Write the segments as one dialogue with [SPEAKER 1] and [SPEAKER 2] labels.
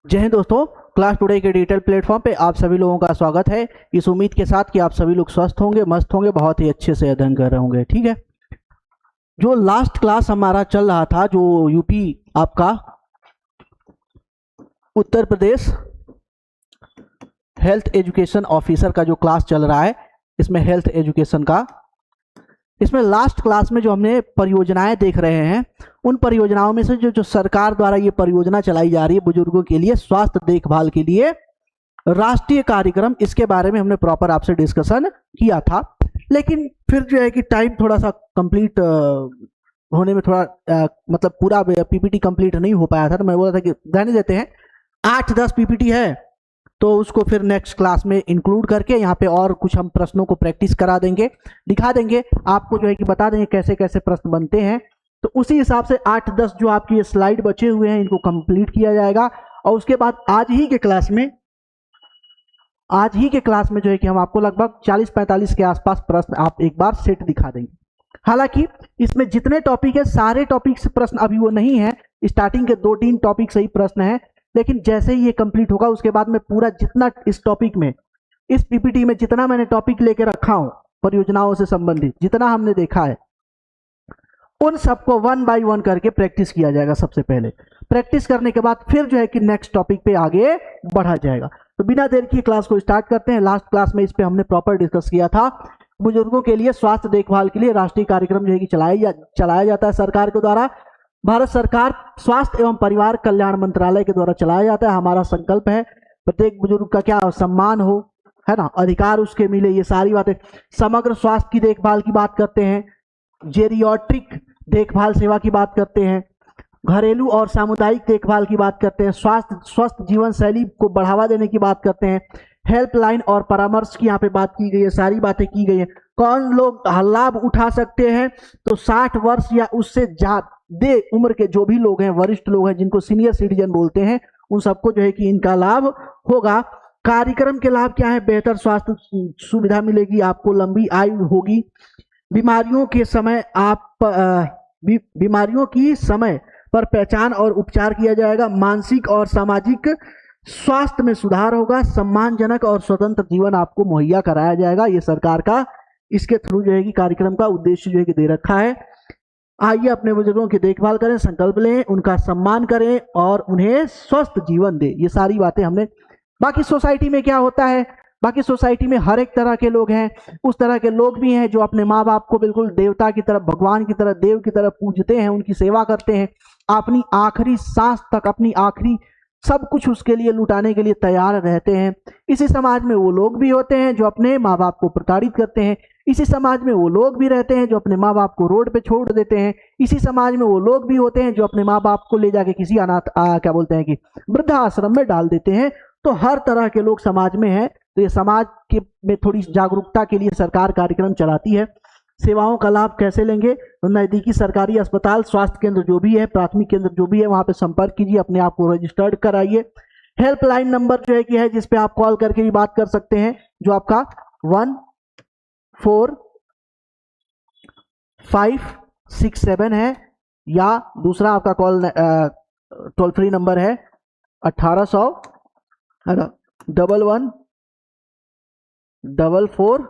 [SPEAKER 1] जय हिंद दोस्तों। Class today के डिजिटल प्लेटफॉर्म पे आप सभी लोगों का स्वागत है, इस उम्मीद के साथ कि आप सभी लोग स्वस्थ होंगे, मस्त होंगे, बहुत ही अच्छे से अध्ययन कर रहे होंगे। ठीक है, जो लास्ट क्लास हमारा चल रहा था, जो यूपी आपका Uttar Pradesh health education officer का जो क्लास चल रहा है, इसमें हेल्थ एजुकेशन का, इसमें लास्ट क्लास में जो हमने परियोजनाएं देख रहे हैं, उन परियोजनाओं में से जो सरकार द्वारा ये परियोजना चलाई जा रही है बुजुर्गों के लिए स्वास्थ्य देखभाल के लिए राष्ट्रीय कार्यक्रम, इसके बारे में हमने प्रॉपर आपसे डिस्कशन किया था। लेकिन फिर जो है कि टाइम थोड़ा सा कंप्लीट होने में थोड़ा मतलब पूरा पीपीटी कंप्लीट नहीं हो पाया था, तो मैं बोला था कि रहने देते हैं, 8-10 पीपीटी है तो उसको फिर नेक्स्ट क्लास में इंक्लूड करके यहाँ पे और कुछ हम प्रश्नों को प्रैक्टिस करा देंगे, दिखा देंगे आपको, जो है कि बता देंगे कैसे कैसे प्रश्न बनते हैं। तो उसी हिसाब से 8-10 जो आपकी स्लाइड बचे हुए हैं इनको कंप्लीट किया जाएगा, और उसके बाद आज ही के क्लास में जो है कि हम आपको लगभग 40-45 के आसपास प्रश्न आप एक बार सेट दिखा देंगे। हालांकि इसमें जितने टॉपिक है सारे टॉपिक से प्रश्न अभी वो नहीं है, स्टार्टिंग के 2-3 टॉपिक से ही प्रश्न है, लेकिन जैसे ही ये कंप्लीट होगा उसके बाद में पूरा जितना इस टॉपिक में, इस पीपीटी में जितना मैंने टॉपिक लेके रखा हूं परियोजनाओं से संबंधित, जितना हमने देखा है, उन सबको 1 बाय 1 करके प्रैक्टिस किया जाएगा। सबसे पहले प्रैक्टिस करने के बाद फिर जो है कि नेक्स्ट टॉपिक पे आगे बढ़ा जाएगा। तो बिना देर की क्लास को स्टार्ट करते हैं। लास्ट क्लास में इस पे हमने प्रॉपर डिस्कस किया था, बुजुर्गों के लिए स्वास्थ्य देखभाल के लिए राष्ट्रीय कार्यक्रम जो है कि चलाया जाता है सरकार के द्वारा, भारत सरकार स्वास्थ्य एवं परिवार कल्याण मंत्रालय के द्वारा चलाया जाता है। हमारा संकल्प है प्रत्येक बुजुर्ग का क्या सम्मान हो, है ना, अधिकार उसके मिले, ये सारी बातें। समग्र स्वास्थ्य की देखभाल की बात करते हैं, जेरियाट्रिक देखभाल सेवा की बात करते हैं, घरेलू और सामुदायिक देखभाल की बात करते हैं, स्वस्थ जीवन शैली को बढ़ावा देने की बात करते हैं, हेल्पलाइन और परामर्श की यहाँ पे बात की गई है, सारी बातें की गई है। कौन लोग लाभ उठा सकते हैं, तो 60 वर्ष या उससे ज्यादा उम्र के जो भी लोग हैं, वरिष्ठ लोग हैं, जिनको सीनियर सिटीजन बोलते हैं, उन सबको जो है कि इनका लाभ होगा। कार्यक्रम के लाभ क्या है? बेहतर स्वास्थ्य सुविधा मिलेगी आपको, लंबी आयु होगी, बीमारियों की समय पर पहचान और उपचार किया जाएगा, मानसिक और सामाजिक स्वास्थ्य में सुधार होगा, सम्मानजनक और स्वतंत्र जीवन आपको मुहैया कराया जाएगा। ये सरकार का इसके थ्रू जो है कि कार्यक्रम का उद्देश्य जो है कि दे रखा है। आइए अपने बुजुर्गों की देखभाल करें, संकल्प लें, उनका सम्मान करें और उन्हें स्वस्थ जीवन दें। ये सारी बातें हमने, बाकी सोसाइटी में क्या होता है, बाकी सोसाइटी में हर एक तरह के लोग हैं, उस तरह के लोग भी हैं जो अपने माँ बाप को बिल्कुल देवता की तरह, भगवान की तरह, देव की तरह पूजते हैं, उनकी सेवा करते हैं, अपनी आखिरी सांस तक, अपनी आखिरी सब कुछ उसके लिए लुटाने के लिए तैयार रहते हैं। इसी समाज में वो लोग भी होते हैं जो अपने माँ बाप को प्रताड़ित करते हैं, इसी समाज में वो लोग भी रहते हैं जो अपने माँ बाप को रोड पे छोड़ देते हैं, इसी समाज में वो लोग भी होते हैं जो अपने माँ बाप को ले जाके किसी क्या बोलते हैं कि वृद्धाश्रम में डाल देते हैं। तो हर तरह के लोग समाज में हैं। तो ये समाज के में थोड़ी जागरूकता के लिए सरकार कार्यक्रम चलाती है। सेवाओं का लाभ कैसे लेंगे? तो नजदीकी सरकारी अस्पताल, स्वास्थ्य केंद्र जो भी है, प्राथमिक केंद्र जो भी है, वहां पे संपर्क कीजिए, अपने आप को रजिस्टर्ड कराइए। हेल्पलाइन नंबर जो है कि है, जिसपे आप कॉल करके भी बात कर सकते हैं, जो आपका 14-567 है, या दूसरा आपका कॉल टोल फ्री नंबर है 1800 है ना, 11-44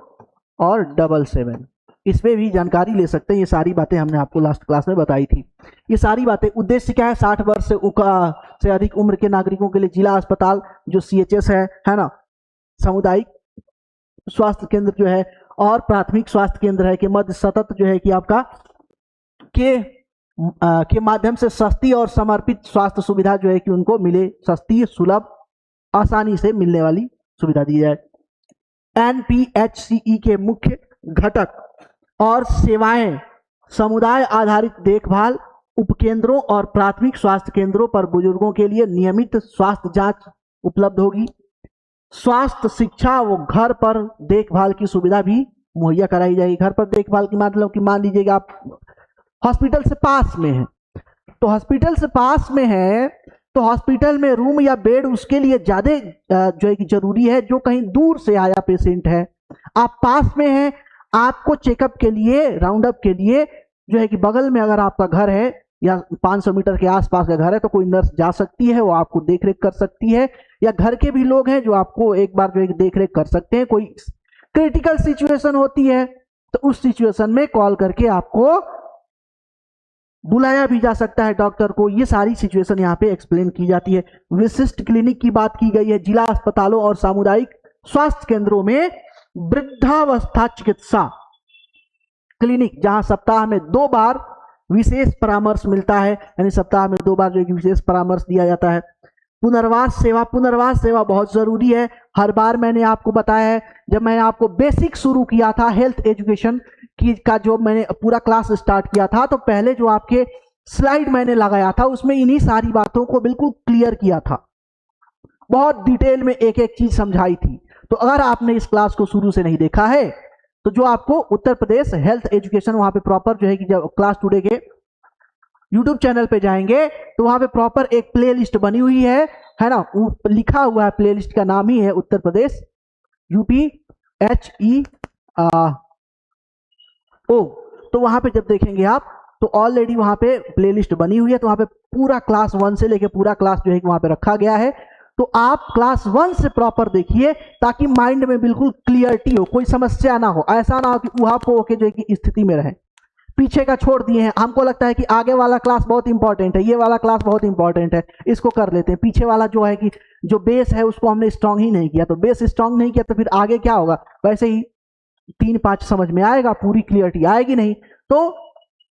[SPEAKER 1] और 77, इसमें भी जानकारी ले सकते हैं। ये सारी बातें हमने आपको लास्ट क्लास में बताई थी। ये सारी बातें, उद्देश्य क्या है? 60 वर्ष से अधिक उम्र के नागरिकों के लिए जिला अस्पताल जो CHS है ना, सामुदायिक स्वास्थ्य केंद्र जो है और प्राथमिक स्वास्थ्य केंद्र है के मध्य सतत जो है कि आपका के माध्यम से सस्ती और समर्पित स्वास्थ्य सुविधा जो है कि उनको मिले, सस्ती, सुलभ, आसानी से मिलने वाली सुविधा दी जाए। NPHCE के मुख्य घटक और सेवाएं समुदाय आधारित देखभाल उपकेंद्रों और प्राथमिक स्वास्थ्य केंद्रों पर बुजुर्गों के लिए नियमित स्वास्थ्य जांच उपलब्ध होगी। स्वास्थ्य शिक्षा व घर पर देखभाल की सुविधा भी मुहैया कराई जाएगी। घर पर देखभाल की मतलब कि मान लीजिएगा आप हॉस्पिटल से पास में है, तो हॉस्पिटल से पास में है तो हॉस्पिटल में रूम या बेड उसके लिए ज्यादा जो है कि जरूरी है। जो कहीं दूर से आया पेशेंट है, आप पास में हैं, आपको चेकअप के लिए, राउंड अप के लिए जो है कि बगल में अगर आपका घर है या 500 मीटर के आसपास का घर है तो कोई नर्स जा सकती है, वो आपको देखरेख कर सकती है, या घर के भी लोग हैं जो आपको एक बार जो है देखरेख कर सकते हैं। कोई क्रिटिकल सिचुएशन होती है तो उस सिचुएशन में कॉल करके आपको बुलाया भी जा सकता है डॉक्टर को। ये सारी सिचुएशन यहाँ पे एक्सप्लेन की जाती है। विशिष्ट क्लिनिक की बात की गई है। जिला अस्पतालों और सामुदायिक स्वास्थ्य केंद्रों में वृद्धावस्था चिकित्सा क्लिनिक, जहां सप्ताह में 2 बार विशेष परामर्श मिलता है, यानी सप्ताह में 2 बार जो विशेष परामर्श दिया जाता है। पुनर्वास सेवा बहुत जरूरी है। हर बार मैंने आपको बताया है, जब मैंने आपको बेसिक शुरू किया था हेल्थ एजुकेशन की का जो मैंने पूरा क्लास स्टार्ट किया था, तो पहले जो आपके स्लाइड मैंने लगाया था उसमें इन्हीं सारी बातों को बिल्कुल क्लियर किया था, बहुत डिटेल में एक एक चीज समझाई थी। तो अगर आपने इस क्लास को शुरू से नहीं देखा है तो जो आपको उत्तर प्रदेश हेल्थ एजुकेशन, वहां पे प्रॉपर जो है कि जब क्लास टुडे के यूट्यूब चैनल पे जाएंगे तो वहां पे प्रॉपर एक प्लेलिस्ट बनी हुई है ना, लिखा हुआ है, प्लेलिस्ट का नाम ही है उत्तर प्रदेश UPHEO। तो वहां पे जब देखेंगे आप तो ऑलरेडी वहां पे प्लेलिस्ट बनी हुई है, तो वहां पे पूरा क्लास 1 से लेके पूरा क्लास जो है वहां पे रखा गया है। तो आप क्लास 1 से प्रॉपर देखिए ताकि माइंड में बिल्कुल क्लियरिटी हो, कोई समस्या ना हो, ऐसा ना हो कि उहापोह के जो है कि स्थिति में रहे। पीछे का छोड़ दिए हैं, हमको लगता है कि आगे वाला क्लास बहुत इंपॉर्टेंट है, ये वाला क्लास बहुत इंपॉर्टेंट है, इसको कर लेते हैं। पीछे वाला जो है कि जो बेस है उसको हमने स्ट्रांग ही नहीं किया, तो बेस स्ट्रांग नहीं किया तो फिर आगे क्या होगा, वैसे ही 3-5 समझ में आएगा, पूरी क्लियरिटी आएगी नहीं। तो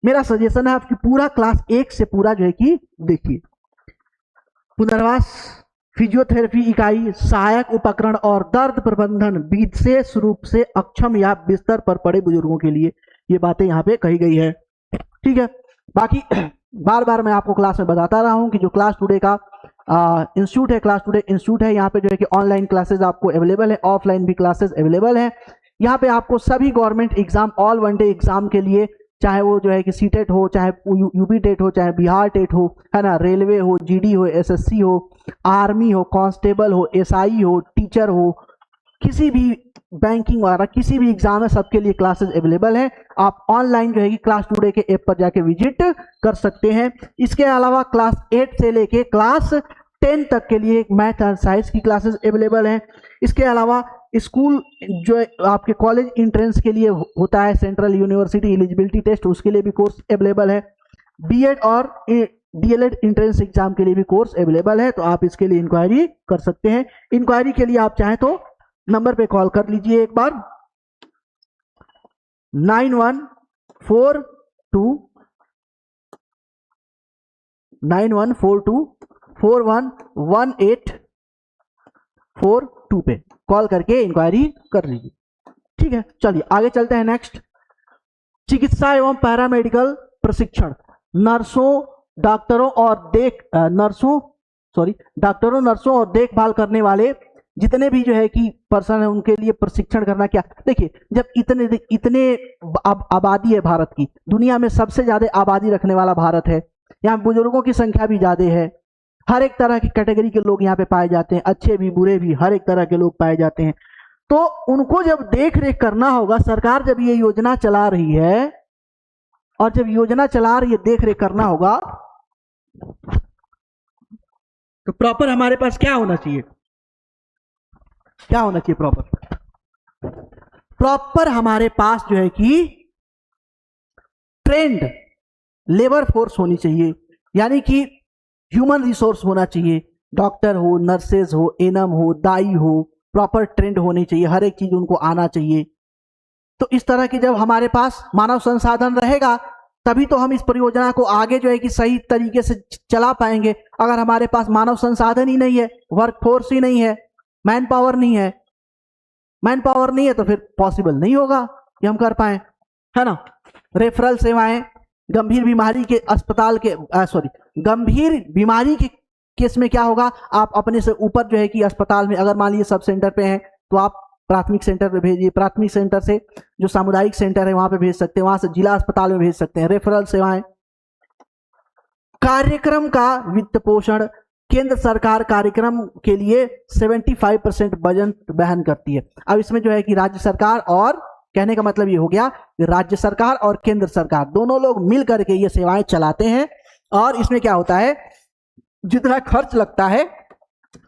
[SPEAKER 1] मेरा सजेशन है आपकी पूरा क्लास 1 से पूरा जो है कि देखिए। पुनर्वास फिजियोथेरेपी इकाई सहायक उपकरण और दर्द प्रबंधन विशेष रूप से अक्षम या बिस्तर पर पड़े बुजुर्गों के लिए, ये बातें यहाँ पे कही गई है। ठीक है, बाकी बार बार मैं आपको क्लास में बताता रहा हूँ कि जो क्लास टुडे का इंस्टीट्यूट है, क्लास टुडे इंस्टीट्यूट है, यहाँ पे जो है कि ऑनलाइन क्लासेस आपको अवेलेबल है, ऑफलाइन भी क्लासेस अवेलेबल है। यहाँ पे आपको सभी government exam, all one day exam के लिए, चाहे वो जो है कि सीटेट हो, चाहे यूपी टेट हो, चाहे बिहार टेट हो, है ना, रेलवे हो, जीडी हो, एसएससी हो, आर्मी हो, कांस्टेबल हो, एसआई हो, टीचर हो, किसी भी बैंकिंग वगैरह किसी भी एग्जाम है, सबके लिए क्लासेस अवेलेबल हैं। आप ऑनलाइन जो है कि क्लास टुडे के ऐप पर जाके विजिट कर सकते हैं। इसके अलावा क्लास 8 से लेके क्लास 10 तक के लिए मैथ एंड साइंस की क्लासेस अवेलेबल हैं। इसके अलावा स्कूल जो आपके कॉलेज इंट्रेंस के लिए होता है, सेंट्रल यूनिवर्सिटी एलिजिबिलिटी टेस्ट, उसके लिए भी कोर्स अवेलेबल है। बीएड और डीएलएड इंट्रेंस एग्जाम के लिए भी कोर्स अवेलेबल है, तो आप इसके लिए इंक्वायरी कर सकते हैं। इंक्वायरी के लिए आप चाहें तो नंबर पे कॉल कर लीजिए एक बार, 9142411842 पे कॉल करके इंक्वायरी कर लीजिए। ठीक है, चलिए आगे चलते हैं। नेक्स्ट, चिकित्सा एवं पैरामेडिकल प्रशिक्षण, डॉक्टरों, नर्सों और देखभाल करने वाले जितने भी जो है कि पर्सन है उनके लिए प्रशिक्षण करना। क्या देखिए, जब इतने आबादी है भारत की, दुनिया में सबसे ज्यादा आबादी रखने वाला भारत है, यहाँ बुजुर्गों की संख्या भी ज्यादा है, हर एक तरह की कैटेगरी के लोग यहाँ पे पाए जाते हैं, अच्छे भी बुरे भी, हर एक तरह के लोग पाए जाते हैं। तो उनको जब देख रेख करना होगा, सरकार जब ये योजना चला रही है और जब योजना चला रही है देख रेख करना होगा, तो प्रॉपर हमारे पास क्या होना चाहिए, क्या होना चाहिए, प्रॉपर हमारे पास जो है कि ट्रेंड लेबर फोर्स होनी चाहिए, यानी कि ह्यूमन रिसोर्स होना चाहिए। डॉक्टर हो, नर्सेज हो, एनएम हो, दाई हो, प्रॉपर ट्रेंड होनी चाहिए, हर एक चीज उनको आना चाहिए। तो इस तरह की जब हमारे पास मानव संसाधन रहेगा तभी तो हम इस परियोजना को आगे जो है कि सही तरीके से चला पाएंगे। अगर हमारे पास मानव संसाधन ही नहीं है, वर्क फोर्स ही नहीं है, मैन पावर नहीं है, तो फिर पॉसिबल नहीं होगा कि हम कर पाए, है ना। रेफरल सेवाएं, गंभीर बीमारी के अस्पताल के गंभीर बीमारी के केस में क्या होगा, आप अपने से ऊपर जो है कि अस्पताल में, अगर मान लीजिए सब सेंटर पे हैं तो आप प्राथमिक सेंटर पे भेजिए, प्राथमिक सेंटर से जो सामुदायिक सेंटर है वहां पे भेज सकते हैं, वहां से जिला अस्पताल में भेज सकते हैं। रेफरल सेवाएं, कार्यक्रम का वित्त पोषण, केंद्र सरकार कार्यक्रम के लिए 75% बजट वहन करती है। अब इसमें जो है कि राज्य सरकार, और कहने का मतलब ये हो गया कि राज्य सरकार और केंद्र सरकार दोनों लोग मिल करके ये सेवाएं चलाते हैं। और इसमें क्या होता है, जितना खर्च लगता है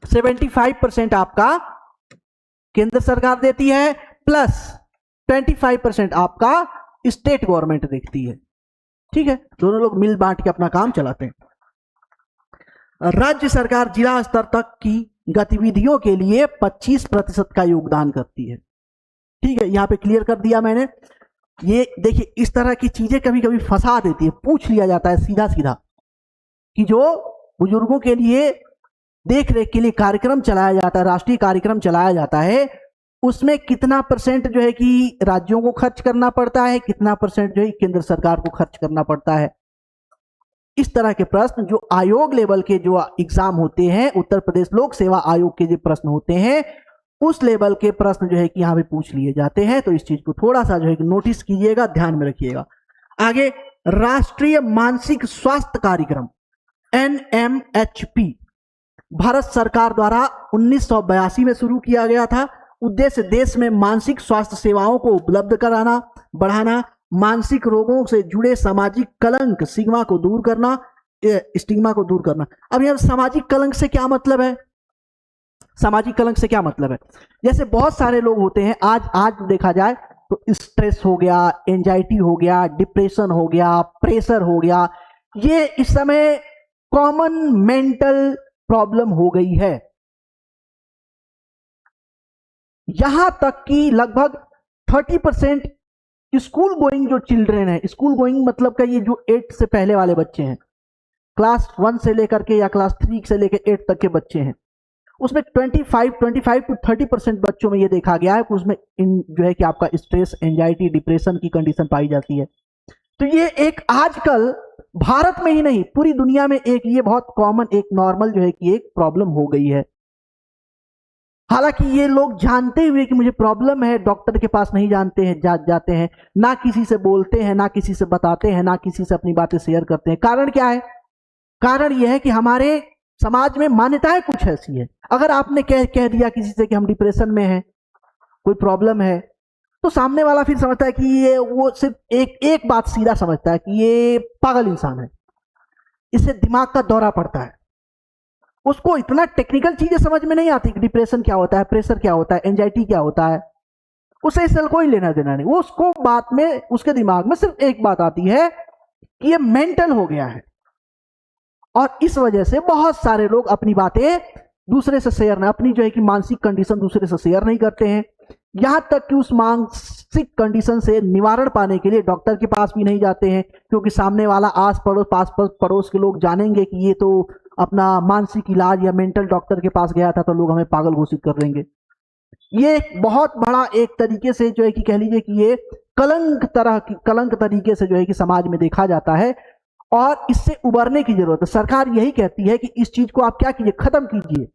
[SPEAKER 1] 75% आपका केंद्र सरकार देती है, प्लस 25% आपका स्टेट गवर्नमेंट देखती है। ठीक है, दोनों लोग मिल बांट के अपना काम चलाते हैं। राज्य सरकार जिला स्तर तक की गतिविधियों के लिए 25% का योगदान करती है। ठीक है, यहां पे क्लियर कर दिया मैंने। ये देखिए, इस तरह की चीजें कभी कभी फंसा देती है, पूछ लिया जाता है सीधा सीधा कि जो बुजुर्गों के लिए देख रेख के लिए कार्यक्रम चलाया जाता है, राष्ट्रीय कार्यक्रम चलाया जाता है, उसमें कितना % जो है कि राज्यों को खर्च करना पड़ता है, कितना % जो है केंद्र सरकार को खर्च करना पड़ता है। इस तरह के प्रश्न जो आयोग लेवल के जो एग्जाम होते हैं, उत्तर प्रदेश लोक सेवा आयोग के जो प्रश्न होते हैं, उस लेवल के प्रश्न जो है कि यहां पे पूछ लिए जाते हैं। तो इस चीज को थोड़ा सा जो है कि नोटिस कीजिएगा, ध्यान में रखिएगा। आगे, राष्ट्रीय मानसिक स्वास्थ्य कार्यक्रम NMHP भारत सरकार द्वारा 1982 में शुरू किया गया था। उद्देश्य देश में मानसिक स्वास्थ्य सेवाओं को उपलब्ध कराना, बढ़ाना, मानसिक रोगों से जुड़े सामाजिक कलंक स्टिग्मा को दूर करना। अब यह सामाजिक कलंक से क्या मतलब है? सामाजिक कलंक से क्या मतलब है? जैसे बहुत सारे लोग होते हैं, आज देखा जाए तो स्ट्रेस हो गया, एंजाइटी हो गया, डिप्रेशन हो गया, प्रेशर हो गया, ये इस समय कॉमन मेंटल प्रॉब्लम हो गई है। यहां तक कि लगभग 30% स्कूल गोइंग जो चिल्ड्रेन है, स्कूल गोइंग मतलब का ये जो 8 से पहले वाले बच्चे हैं, क्लास 1 से लेकर के या क्लास 3 से लेकर 8 तक के बच्चे हैं, उसमें 25 to 30% बच्चों में ये देखा गया है कि उसमें जो है कि आपका स्ट्रेस, एंजाइटी, डिप्रेशन की कंडीशन पाई जाती है। तो ये एक आजकल भारत में ही नहीं पूरी दुनिया में एक ये बहुत कॉमन, एक नॉर्मल जो है कि एक प्रॉब्लम हो गई है। हालांकि ये लोग जानते हुए कि मुझे प्रॉब्लम है, डॉक्टर के पास नहीं जानते हैं, जाते हैं, ना किसी से बोलते हैं, ना किसी से बताते हैं, ना किसी से अपनी बातें शेयर करते हैं। कारण क्या है? कारण यह है कि हमारे समाज में मान्यताएं कुछ ऐसी है। अगर आपने कह दिया किसी से कि हम डिप्रेशन में हैं, कोई प्रॉब्लम है, तो सामने वाला फिर समझता है कि ये वो सिर्फ एक बात सीधा समझता है कि ये पागल इंसान है, इससे दिमाग का दौरा पड़ता है। उसको इतना टेक्निकल चीजें समझ में नहीं आती कि डिप्रेशन क्या होता है, प्रेशर क्या होता है, एंजाइटी क्या होता है, उसे इससे कोई लेना देना नहीं। वो उसको बात में, उसके दिमाग में सिर्फ एक बात आती है कि ये मेंटल हो गया है। और इस वजह से बहुत सारे लोग अपनी बातें दूसरे से शेयर नहीं, अपनी जो है कि मानसिक कंडीशन दूसरे से शेयर नहीं करते हैं। यहां तक कि उस मानसिक कंडीशन से निवारण पाने के लिए डॉक्टर के पास भी नहीं जाते हैं, क्योंकि सामने वाला आस पड़ोस के लोग जानेंगे कि ये तो अपना मानसिक इलाज या मेंटल डॉक्टर के पास गया था, तो लोग हमें पागल घोषित कर देंगे। ये एक बहुत बड़ा एक तरीके से जो है कि कह लीजिए कि ये कलंक तरीके से जो है कि समाज में देखा जाता है, और इससे उबरने की जरूरत है। सरकार यही कहती है कि इस चीज को आप क्या कीजिए, खत्म कीजिए।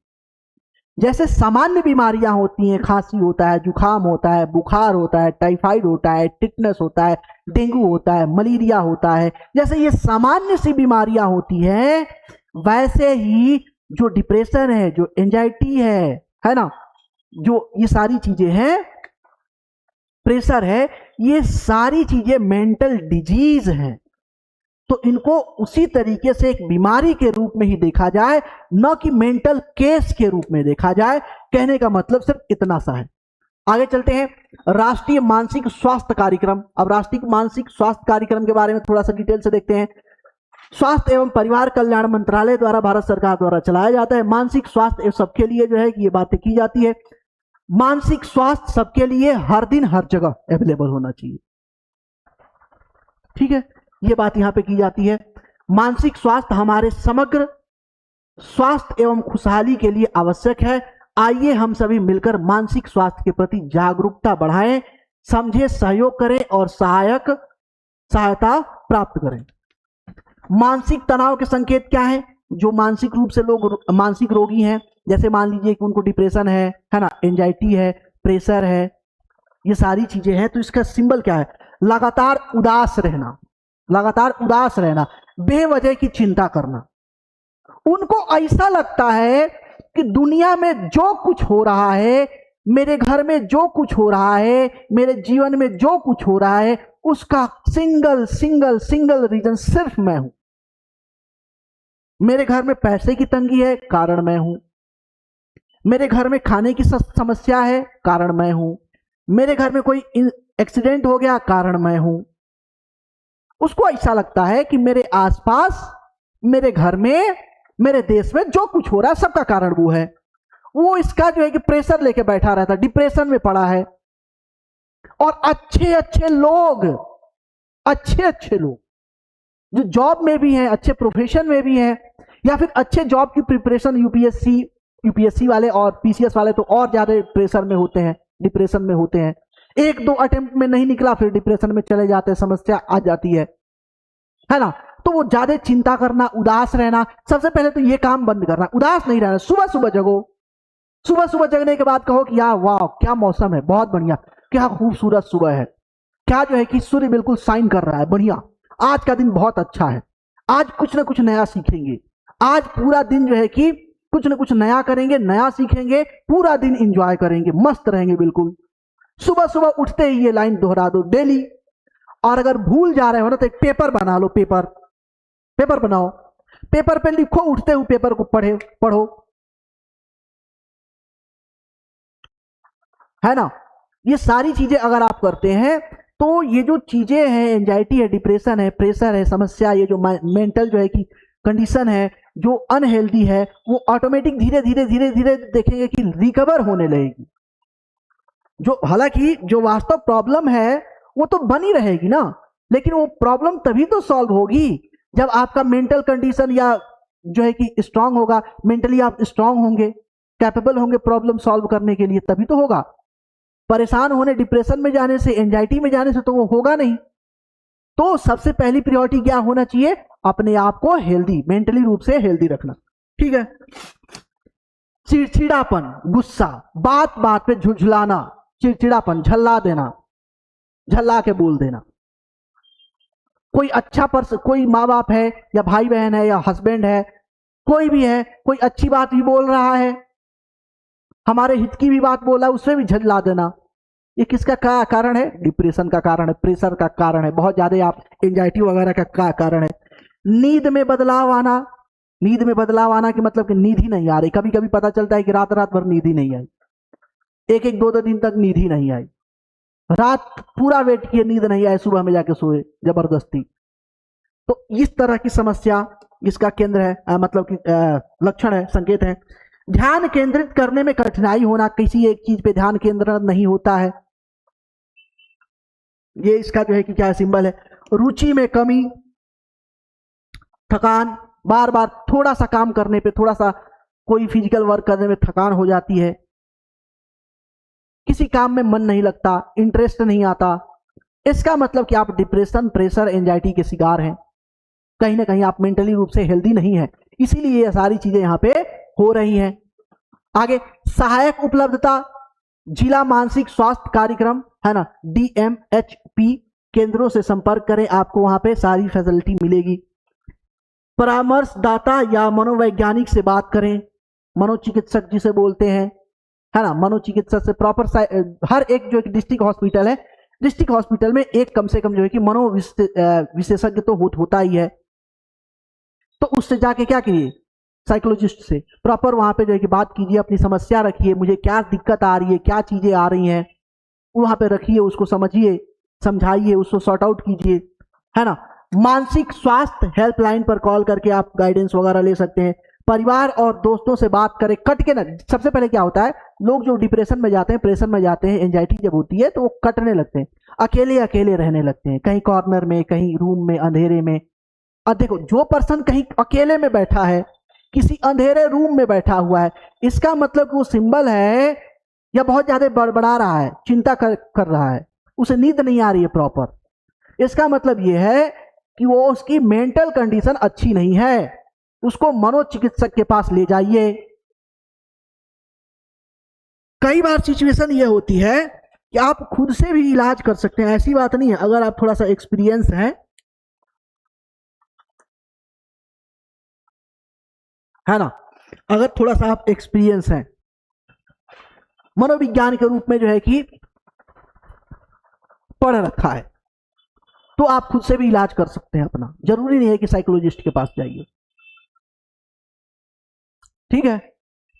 [SPEAKER 1] जैसे सामान्य बीमारियां होती हैं, खांसी होता है, जुकाम होता है, बुखार होता है, टाइफाइड होता है, टिटनेस होता है, डेंगू होता है, मलेरिया होता है, जैसे ये सामान्य सी बीमारियां होती हैं, वैसे ही जो डिप्रेशन है, जो एंजाइटी है ना, जो ये सारी चीजें हैं, प्रेशर है, ये सारी चीजें मेंटल डिजीज हैं। तो इनको उसी तरीके से एक बीमारी के रूप में ही देखा जाए, न कि मेंटल केस के रूप में देखा जाए। कहने का मतलब सिर्फ इतना सा है। आगे चलते हैं, राष्ट्रीय मानसिक स्वास्थ्य कार्यक्रम। अब राष्ट्रीय मानसिक स्वास्थ्य कार्यक्रम के बारे में थोड़ा सा डिटेल से देखते हैं। स्वास्थ्य एवं परिवार कल्याण मंत्रालय द्वारा, भारत सरकार द्वारा चलाया जाता है। मानसिक स्वास्थ्य सबके लिए जो है कि ये बातें की जाती है। मानसिक स्वास्थ्य सबके लिए हर दिन हर जगह अवेलेबल होना चाहिए। ठीक है, ये बात यहां पे की जाती है। मानसिक स्वास्थ्य हमारे समग्र स्वास्थ्य एवं खुशहाली के लिए आवश्यक है। आइए हम सभी मिलकर मानसिक स्वास्थ्य के प्रति जागरूकता बढ़ाएं, समझे, सहयोग करें और सहायता प्राप्त करें। मानसिक तनाव के संकेत क्या है? जो मानसिक रूप से लोग मानसिक रोगी हैं, जैसे मान लीजिए कि उनको डिप्रेशन है ना, एंजाइटी है, प्रेशर है, ये सारी चीजें हैं, तो इसका सिंबल क्या है? लगातार उदास रहना, लगातार उदास रहना, बेवजह की चिंता करना। उनको ऐसा लगता है कि दुनिया में जो कुछ हो रहा है, मेरे घर में जो कुछ हो रहा है, मेरे जीवन में जो कुछ हो रहा है, उसका सिंगल रीजन सिर्फ मैं हूं। मेरे घर में पैसे की तंगी है, कारण मैं हूं। मेरे घर में खाने की समस्या है, कारण मैं हूं। मेरे घर में कोई एक्सीडेंट हो गया, कारण मैं हूं। उसको ऐसा लगता है कि मेरे आसपास, मेरे घर में, मेरे देश में जो कुछ हो रहा है सबका कारण वो है। वो इसका जो है कि प्रेशर लेके बैठा रहता, डिप्रेशन में पड़ा है। और अच्छे अच्छे लोग जो जॉब में भी हैं, अच्छे प्रोफेशन में भी हैं, या फिर अच्छे जॉब की प्रिपरेशन, यूपीएससी वाले और पीसीएस वाले तो और ज्यादा प्रेशर में होते हैं, डिप्रेशन में होते हैं। एक दो अटेम्प्ट में नहीं निकला, फिर डिप्रेशन में चले जाते हैं, समस्या आ जाती है ना। तो वो ज्यादा चिंता करना, उदास रहना, सबसे पहले तो ये काम बंद करना, उदास नहीं रहना। सुबह सुबह जगो, सुबह सुबह जगने के बाद कहो कि यार वाह क्या मौसम है, बहुत बढ़िया, क्या खूबसूरत सुबह है, क्या जो है कि सूर्य बिल्कुल शाइन कर रहा है, बढ़िया, आज का दिन बहुत अच्छा है, आज कुछ ना कुछ नया सीखेंगे, आज पूरा दिन जो है कि कुछ ना कुछ नया करेंगे, नया सीखेंगे, पूरा दिन एंजॉय करेंगे, मस्त रहेंगे बिल्कुल। सुबह सुबह उठते ही ये लाइन दोहरा दो डेली। और अगर भूल जा रहे हो ना तो एक पेपर बना लो, पेपर बनाओ, पेपर पे लिखो, उठते हुए पेपर को पढ़ो, है ना। ये सारी चीजें अगर आप करते हैं तो ये जो चीजें हैं, एंजाइटी है, डिप्रेशन है, प्रेशर है, समस्या, ये जो मेंटल जो है कि कंडीशन है जो अनहेल्दी है, वो ऑटोमेटिक धीरे धीरे देखेंगे कि रिकवर होने लगेगी। जो हालांकि जो वास्तव प्रॉब्लम है वो तो बनी रहेगी ना, लेकिन वो प्रॉब्लम तभी तो सॉल्व होगी जब आपका मेंटल कंडीशन या जो है कि स्ट्रांग होगा, मेंटली आप स्ट्रांग होंगे, कैपेबल होंगे प्रॉब्लम सॉल्व करने के लिए, तभी तो होगा। परेशान होने, डिप्रेशन में जाने से, एंजाइटी में जाने से तो वो होगा नहीं। तो सबसे पहली प्रायोरिटी क्या होना चाहिए? अपने आप को हेल्दी, मेंटली रूप से हेल्दी रखना, ठीक है। चिड़चिड़ापन, गुस्सा, बात बात पे झुझलाना, चिड़चिड़ापन, झल्ला देना, झल्ला के बोल देना। कोई अच्छा पर्सन, कोई माँ बाप है या भाई बहन है या हस्बैंड है, कोई भी है, कोई अच्छी बात भी बोल रहा है, हमारे हित की भी बात बोला, उससे भी झल्ला देना। ये किसका कारण है? डिप्रेशन का कारण है, प्रेशर का कारण है, बहुत ज्यादा आप एंजाइटी वगैरह का कारण है। नींद में बदलाव आना, नींद में बदलाव आना कि मतलब कि नींद ही नहीं आ रही, कभी कभी पता चलता है कि रात रात भर नींद ही नहीं आई, एक एक दो दो दिन तक नींद ही नहीं आई, रात पूरा वेट किए, नींद नहीं आए, सुबह में जाके सोए जबरदस्ती। तो इस तरह की समस्या इसका केंद्र है, मतलब कि लक्षण है, संकेत है। ध्यान केंद्रित करने में कठिनाई होना, किसी एक चीज पे ध्यान केंद्रित नहीं होता है, ये इसका जो है कि क्या सिंबल है। रुचि में कमी, थकान, बार बार थोड़ा सा काम करने पे, थोड़ा सा कोई फिजिकल वर्क करने में थकान हो जाती है, किसी काम में मन नहीं लगता, इंटरेस्ट नहीं आता, इसका मतलब कि आप डिप्रेशन, प्रेशर, एंजाइटी के शिकार हैं, कहीं ना कहीं आप मेंटली रूप से हेल्दी नहीं है, इसीलिए ये सारी चीजें यहां पे हो रही हैं। आगे, सहायक उपलब्धता, जिला मानसिक स्वास्थ्य कार्यक्रम है ना, DMHP केंद्रों से संपर्क करें, आपको वहां पे सारी फैसिलिटी मिलेगी। परामर्शदाता या मनोवैज्ञानिक से बात करें, मनोचिकित्सक जिसे बोलते हैं, है ना, मनोचिकित्सक से प्रॉपर, हर एक जो डिस्ट्रिक्ट हॉस्पिटल है, डिस्ट्रिक्ट हॉस्पिटल में एक कम से कम जो है कि विशेषज्ञ तो होता ही है, तो उससे जाके क्या कीजिए, साइकोलॉजिस्ट से प्रॉपर वहां पे जो है कि बात कीजिए, अपनी समस्या रखिए, मुझे क्या दिक्कत आ रही है, क्या चीजें आ रही हैं, वहां पे रखिए, उसको समझिए, समझाइए, उसको सॉर्ट आउट कीजिए, है ना। मानसिक स्वास्थ्य हेल्पलाइन पर कॉल करके आप गाइडेंस वगैरह ले सकते हैं। परिवार और दोस्तों से बात करें, कट के ना। सबसे पहले क्या होता है, लोग जो डिप्रेशन में जाते हैं, प्रेशर में जाते हैं, एंजाइटी जब होती है तो वो कटने लगते हैं, अकेले अकेले रहने लगते हैं, कहीं कॉर्नर में, कहीं रूम में, अंधेरे में। और देखो, जो पर्सन कहीं अकेले में बैठा है, किसी अंधेरे रूम में बैठा हुआ है, इसका मतलब वो सिंबल है या बहुत ज्यादा बड़बड़ा रहा है, चिंता कर रहा है, उसे नींद नहीं आ रही है प्रॉपर, इसका मतलब ये है कि वो, उसकी मेंटल कंडीशन अच्छी नहीं है, उसको मनोचिकित्सक के पास ले जाइए। कई बार सिचुएशन ये होती है कि आप खुद से भी इलाज कर सकते हैं, ऐसी बात नहीं है, अगर आप थोड़ा सा एक्सपीरियंस है ना, अगर थोड़ा सा आप एक्सपीरियंस है, मनोविज्ञान के रूप में जो है कि पढ़ रखा है, तो आप खुद से भी इलाज कर सकते हैं अपना, जरूरी नहीं है कि साइकोलॉजिस्ट के पास जाइए। ठीक है,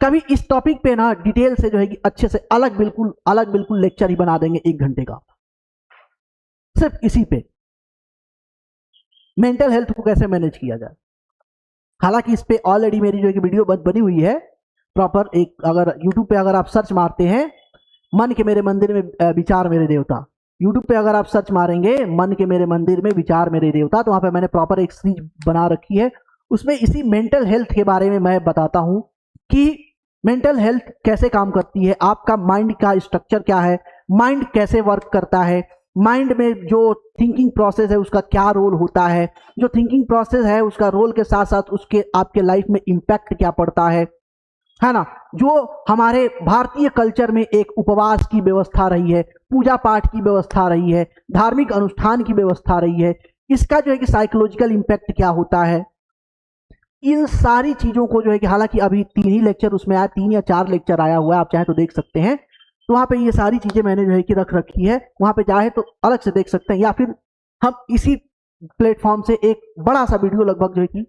[SPEAKER 1] कभी इस टॉपिक पे ना डिटेल से जो है कि अच्छे से अलग बिल्कुल लेक्चर ही बना देंगे 1 घंटे का, सिर्फ इसी पे मेंटल हेल्थ को कैसे मैनेज किया जाए। हालांकि इस पे ऑलरेडी मेरी जो है कि वीडियो बनी हुई है प्रॉपर। एक अगर यूट्यूब पे अगर आप सर्च मारते हैं मन के मेरे मंदिर में विचार मेरे देवता, यूट्यूब पे अगर आप सर्च मारेंगे मन के मेरे मंदिर में विचार मेरे देवता, तो वहां पे मैंने प्रॉपर एक सीरीज बना रखी है। उसमें इसी मेंटल हेल्थ के बारे में मैं बताता हूं कि मेंटल हेल्थ कैसे काम करती है, आपका माइंड का स्ट्रक्चर क्या है, माइंड कैसे वर्क करता है, माइंड में जो थिंकिंग प्रोसेस है उसका क्या रोल होता है, जो थिंकिंग प्रोसेस है उसका रोल के साथ साथ उसके आपके लाइफ में इम्पैक्ट क्या पड़ता है ना। जो हमारे भारतीय कल्चर में एक उपवास की व्यवस्था रही है, पूजा पाठ की व्यवस्था रही है, धार्मिक अनुष्ठान की व्यवस्था रही है, इसका जो है कि साइकोलॉजिकल इम्पैक्ट क्या होता है, इन सारी चीजों को जो है कि हालांकि अभी 3 ही लेक्चर उसमें आया, 3 या 4 लेक्चर आया हुआ है, आप चाहे तो देख सकते हैं। तो वहां पे ये सारी चीजें मैंने जो है कि रख रखी है, वहां पे चाहे तो अलग से देख सकते हैं, या फिर हम इसी प्लेटफॉर्म से एक बड़ा सा वीडियो लगभग जो है कि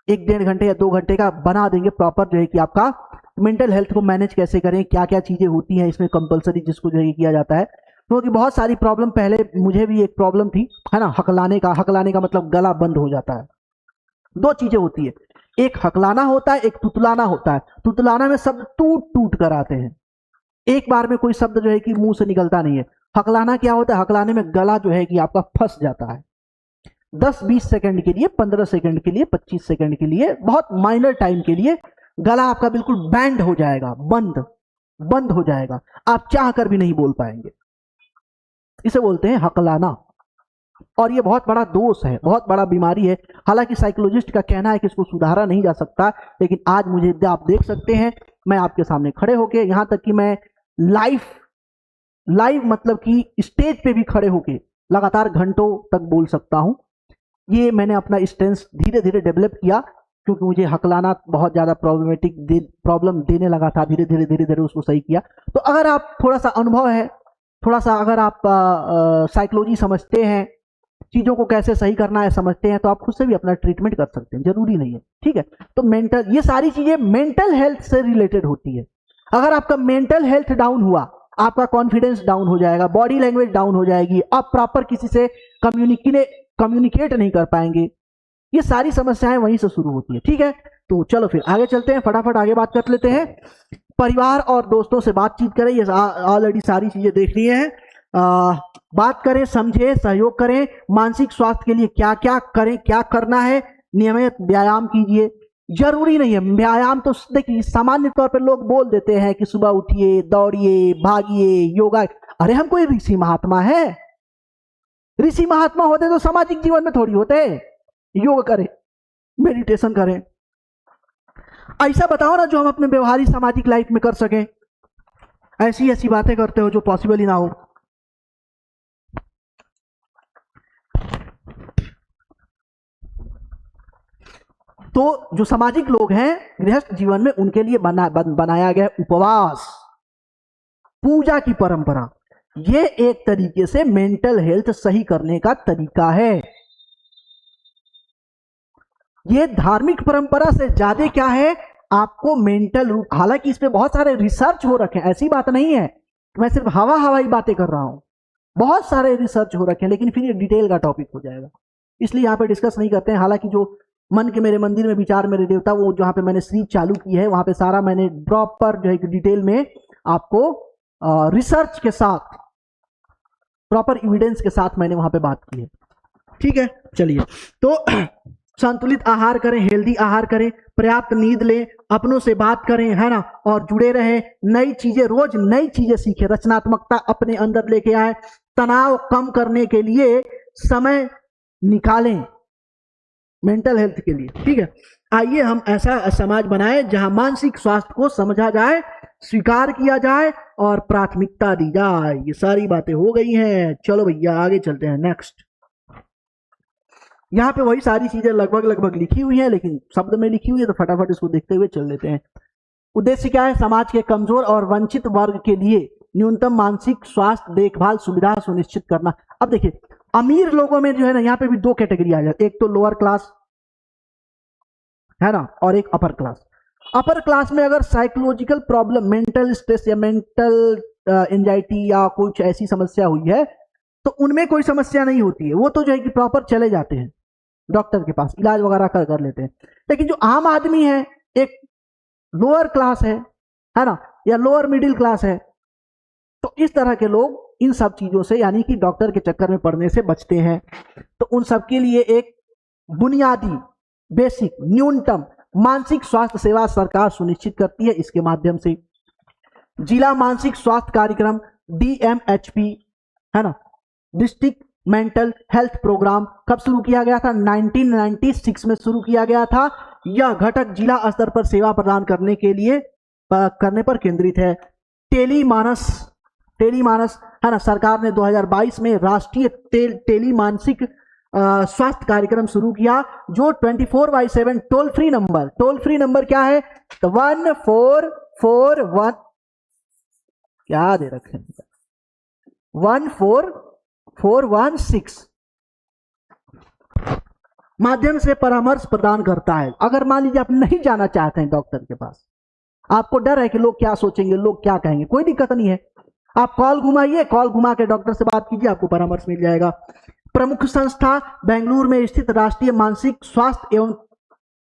[SPEAKER 1] 1-1.5 घंटे या 2 घंटे का बना देंगे प्रॉपर, जो है कि आपका मेंटल हेल्थ को मैनेज कैसे करें, क्या क्या चीजें होती हैं इसमें कंपलसरी जिसको जो है किया जाता है। क्योंकि बहुत सारी प्रॉब्लम, पहले मुझे भी एक प्रॉब्लम थी, है ना, हकलाने का मतलब गला बंद हो जाता है। 2 चीजें होती है, एक हकलाना होता है, एक तुतलाना होता है। तुतलाना में शब्द टूट टूट कर आते हैं, एक बार में कोई शब्द जो है कि मुंह से निकलता नहीं है। हकलाना क्या होता है, हकलाने में गला जो है कि आपका फंस जाता है 10-20 सेकंड के लिए, 15 सेकंड के लिए, 25 सेकंड के लिए, बहुत माइनर टाइम के लिए गला आपका बिल्कुल बैंड हो जाएगा, बंद हो जाएगा, आप चाह कर भी नहीं बोल पाएंगे। इसे बोलते हैं हकलाना, और ये बहुत बड़ा दोष है, बहुत बड़ा बीमारी है। हालांकि साइकोलॉजिस्ट का कहना है कि इसको सुधारा नहीं जा सकता, लेकिन आज मुझे आप देख सकते हैं, मैं आपके सामने खड़े होके, यहां तक कि मैं लाइव मतलब कि स्टेज पे भी खड़े होके लगातार घंटों तक बोल सकता हूं। ये मैंने अपना स्ट्रेंथ धीरे धीरे डेवलप किया, क्योंकि मुझे हकलाना बहुत ज्यादा प्रॉब्लम देने लगा था। धीरे धीरे उसको सही किया। तो अगर आप थोड़ा सा अनुभव है, थोड़ा सा अगर आप साइकोलॉजी समझते हैं, चीजों को कैसे सही करना है समझते हैं, तो आप खुद से भी अपना ट्रीटमेंट कर सकते हैं, जरूरी नहीं है, ठीक है। तो ये सारी चीजें मेंटल हेल्थ से रिलेटेड होती है। अगर आपका मेंटल हेल्थ डाउन हुआ, आपका कॉन्फिडेंस डाउन हो जाएगा, बॉडी लैंग्वेज डाउन हो जाएगी, आप प्रॉपर किसी से कम्युनिकेट नहीं कर पाएंगे। ये सारी समस्याएं वहीं से शुरू होती है, ठीक है। तो चलो फिर आगे चलते हैं, फटाफट आगे बात कर लेते हैं। परिवार और दोस्तों से बातचीत करें, ये ऑलरेडी सारी चीजें देख ली हैं। बात करें, समझे, सहयोग करें। मानसिक स्वास्थ्य के लिए क्या क्या करें, क्या करना है, नियमित व्यायाम कीजिए। जरूरी नहीं है व्यायाम, तो देखिए सामान्य तौर पर लोग बोल देते हैं कि सुबह उठिए, दौड़िए, भागिए, योगा। अरे हम कोई ऋषि महात्मा है? ऋषि महात्मा होते तो सामाजिक जीवन में थोड़ी होते। योग करें, मेडिटेशन करें, ऐसा बताओ ना जो हम अपने व्यवहारिक सामाजिक लाइफ में कर सकें। ऐसी बातें करते हो जो पॉसिबल ही ना हो। तो जो सामाजिक लोग हैं गृहस्थ जीवन में, उनके लिए बनाया गया उपवास, पूजा की परंपरा, ये एक तरीके से मेंटल हेल्थ सही करने का तरीका है। ये धार्मिक परंपरा से ज्यादा क्या है, आपको मेंटल रूप, हालांकि इस पे बहुत सारे रिसर्च हो रखे हैं, ऐसी बात नहीं है, मैं सिर्फ हवाई बातें कर रहा हूं, बहुत सारे रिसर्च हो रखे हैं, लेकिन फिर ये डिटेल का टॉपिक हो जाएगा, इसलिए यहां पे डिस्कस नहीं करते हैं। हालांकि जो मन के मेरे मंदिर में विचार मेरे देवता, वो जहां पे मैंने सीरीज चालू की है, वहां पे सारा मैंने प्रॉपर जो है डिटेल में आपको रिसर्च के साथ, प्रॉपर एविडेंस के साथ मैंने वहां पे बात की है, ठीक है। चलिए, तो संतुलित आहार करें, हेल्दी आहार करें, पर्याप्त नींद लें, अपनों से बात करें, है ना, और जुड़े रहें, नई चीजें, रोज नई चीजें सीखें, रचनात्मकता अपने अंदर लेके आए, तनाव कम करने के लिए समय निकालें मेंटल हेल्थ के लिए, ठीक है। आइए हम ऐसा समाज बनाएं जहां मानसिक स्वास्थ्य को समझा जाए, स्वीकार किया जाए और प्राथमिकता दी जाए। ये सारी बातें हो गई हैं, चलो भैया आगे चलते हैं। नेक्स्ट, यहां पे वही सारी चीजें लगभग लिखी हुई हैं, लेकिन शब्द में लिखी हुई है, तो फटाफट इसको देखते हुए चल लेते हैं। उद्देश्य क्या है, समाज के कमजोर और वंचित वर्ग के लिए न्यूनतम मानसिक स्वास्थ्य देखभाल सुविधा सुनिश्चित करना। अब देखिए, अमीर लोगों में जो है ना, यहाँ पे भी 2 कैटेगरी आ जाती है, एक तो लोअर क्लास, है ना, और एक अपर क्लास। अपर क्लास में अगर साइकोलॉजिकल प्रॉब्लम, मेंटल स्ट्रेस या मेंटल एंजाइटी या कुछ ऐसी समस्या हुई है तो उनमें कोई समस्या नहीं होती है, वो तो जो है कि प्रॉपर चले जाते हैं डॉक्टर के पास, इलाज वगैरह कर लेते हैं। लेकिन जो आम आदमी है, एक लोअर क्लास है ना, या लोअर मिडिल क्लास है, तो इस तरह के लोग इन सब चीजों से यानी कि डॉक्टर के चक्कर में पड़ने से बचते हैं। तो उन सब के लिए एक बुनियादी, बेसिक, न्यूनतम मानसिक स्वास्थ्य सेवा सरकार सुनिश्चित करती है इसके माध्यम से। जिला मानसिक स्वास्थ्य कार्यक्रम DMHP है ना, डिस्ट्रिक्ट मेंटल हेल्थ प्रोग्राम कब शुरू किया गया था? 1996 में शुरू किया गया था। यह घटक जिला स्तर पर सेवा प्रदान करने पर केंद्रित है। टेलीमानस है ना, सरकार ने 2022 में राष्ट्रीय टेलीमानसिक स्वास्थ्य कार्यक्रम शुरू किया, जो 24/7 टोल फ्री नंबर क्या है? 1441 क्या दे रखे हैं, 14416 माध्यम से परामर्श प्रदान करता है। अगर मान लीजिए आप नहीं जाना चाहते हैं डॉक्टर के पास, आपको डर है कि लोग क्या सोचेंगे, लोग क्या कहेंगे, कोई दिक्कत नहीं है, आप कॉल घुमाइए, कॉल घुमा के डॉक्टर से बात कीजिए, आपको परामर्श मिल जाएगा। प्रमुख संस्था बेंगलुरु में स्थित राष्ट्रीय मानसिक स्वास्थ्य एवं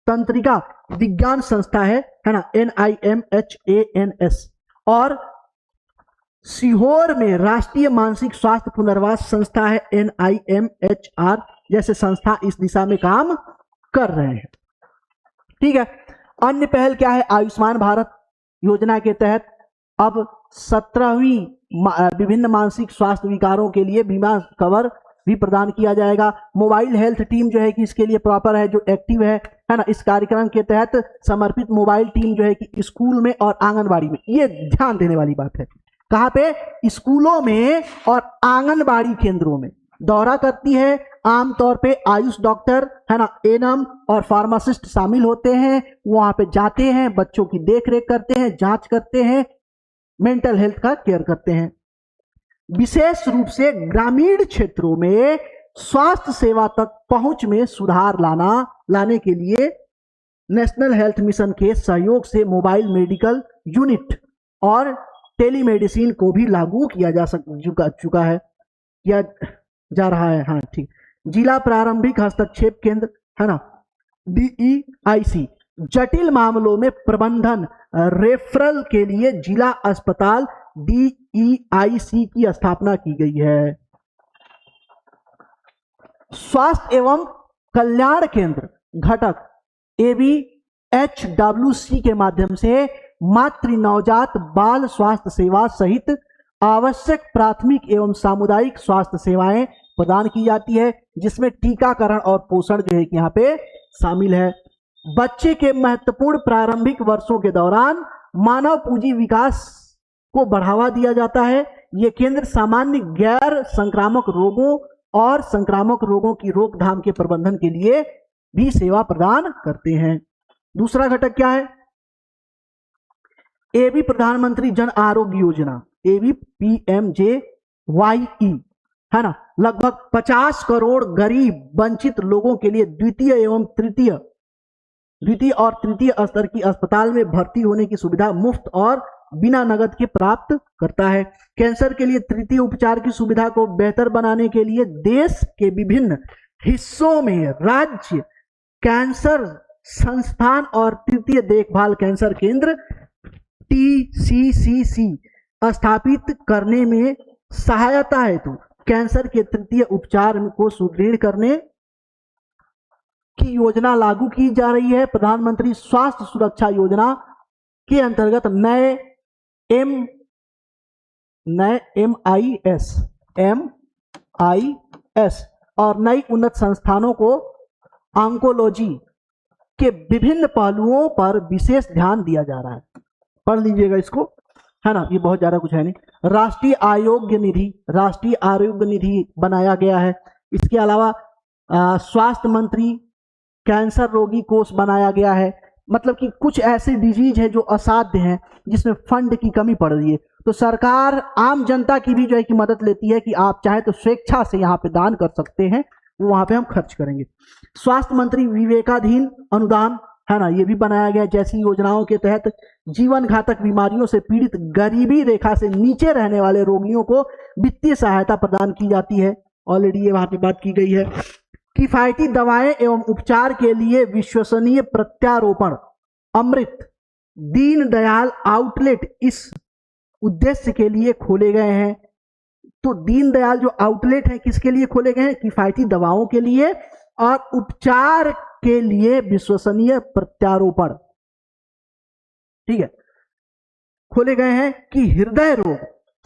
[SPEAKER 1] तंत्रिका विज्ञान संस्था है ना, NIMHANS, और सीहोर में राष्ट्रीय मानसिक स्वास्थ्य पुनर्वास संस्था है NIMHR जैसे संस्था इस दिशा में काम कर रहे हैं। ठीक है। अन्य पहल क्या है? आयुष्मान भारत योजना के तहत अब 17वीं विभिन्न मानसिक स्वास्थ्य विकारों के लिए बीमा कवर भी प्रदान किया जाएगा। मोबाइल हेल्थ टीम जो है कि इसके लिए प्रॉपर है, जो एक्टिव है ना, इस कार्यक्रम के तहत समर्पित मोबाइल टीम जो है कि स्कूल में और आंगनबाड़ी में, ये ध्यान देने वाली बात है, कहां पे? स्कूलों में और आंगनबाड़ी केंद्रों में दौरा करती है। आमतौर पे आयुष डॉक्टर है ना, एनएम और फार्मासिस्ट शामिल होते हैं, वहां पे जाते हैं, बच्चों की देखरेख करते हैं, जांच करते हैं, मेंटल हेल्थ का केयर करते हैं। विशेष रूप से ग्रामीण क्षेत्रों में स्वास्थ्य सेवा तक पहुंच में सुधार लाने के लिए नेशनल हेल्थ मिशन के सहयोग से मोबाइल मेडिकल यूनिट और टेलीमेडिसिन को भी लागू किया चुका है, किया जा रहा है। हाँ ठीक। जिला प्रारंभिक हस्तक्षेप केंद्र है ना, DEIC, जटिल मामलों में प्रबंधन रेफरल के लिए जिला अस्पताल DEIC की स्थापना की गई है। स्वास्थ्य एवं कल्याण केंद्र घटक ABHWC के माध्यम से मातृ नवजात बाल स्वास्थ्य सेवा सहित आवश्यक प्राथमिक एवं सामुदायिक स्वास्थ्य सेवाएं प्रदान की जाती है, जिसमें टीकाकरण और पोषण जो है कि यहाँ पे शामिल है। बच्चे के महत्वपूर्ण प्रारंभिक वर्षों के दौरान मानव पूंजी विकास को बढ़ावा दिया जाता है। ये केंद्र सामान्य गैर संक्रामक रोगों और संक्रामक रोगों की रोकथाम के प्रबंधन के लिए भी सेवा प्रदान करते हैं। दूसरा घटक क्या है? AB प्रधानमंत्री जन आरोग्य योजना, ABPMJYE है ना, लगभग 50 करोड़ गरीब वंचित लोगों के लिए द्वितीय और तृतीय स्तर की अस्पताल में भर्ती होने की सुविधा मुफ्त और बिना नकद के प्राप्त करता है। कैंसर के लिए तृतीय उपचार की सुविधा को बेहतर बनाने के लिए देश के विभिन्न हिस्सों में राज्य कैंसर संस्थान और तृतीय देखभाल कैंसर केंद्र TCCC स्थापित करने में सहायता हेतु कैंसर के तृतीय उपचार को सुदृढ़ करने की योजना लागू की जा रही है। प्रधानमंत्री स्वास्थ्य सुरक्षा योजना के अंतर्गत नए MIS और नई उन्नत संस्थानों को ऑन्कोलॉजी के विभिन्न पहलुओं पर विशेष ध्यान दिया जा रहा है। पढ़ लीजिएगा इसको, है ना, ये बहुत ज्यादा कुछ है नहीं। राष्ट्रीय आरोग्य निधि बनाया गया है। इसके अलावा स्वास्थ्य मंत्री कैंसर रोगी कोष बनाया गया है। मतलब कि कुछ ऐसे डिजीज है जो असाध्य हैं, जिसमें फंड की कमी पड़ रही है, तो सरकार आम जनता की भी जो है कि मदद लेती है कि आप चाहे तो स्वेच्छा से यहाँ पे दान कर सकते हैं, वो वहां पे हम खर्च करेंगे। स्वास्थ्य मंत्री विवेकाधीन अनुदान है ना, ये भी बनाया गया। जैसी योजनाओं के तहत जीवन घातक बीमारियों से पीड़ित गरीबी रेखा से नीचे रहने वाले रोगियों को वित्तीय सहायता प्रदान की जाती है, ऑलरेडी ये वहां पे बात की गई है। किफायती दवाएं एवं उपचार के लिए विश्वसनीय प्रत्यारोपण अमृत दीनदयाल आउटलेट इस उद्देश्य के लिए खोले गए हैं। तो दीनदयाल जो आउटलेट है किसके लिए खोले गए हैं? किफायती दवाओं के लिए और उपचार के लिए विश्वसनीय प्रत्यारोपण, ठीक है, खोले गए हैं। कि हृदय रोग,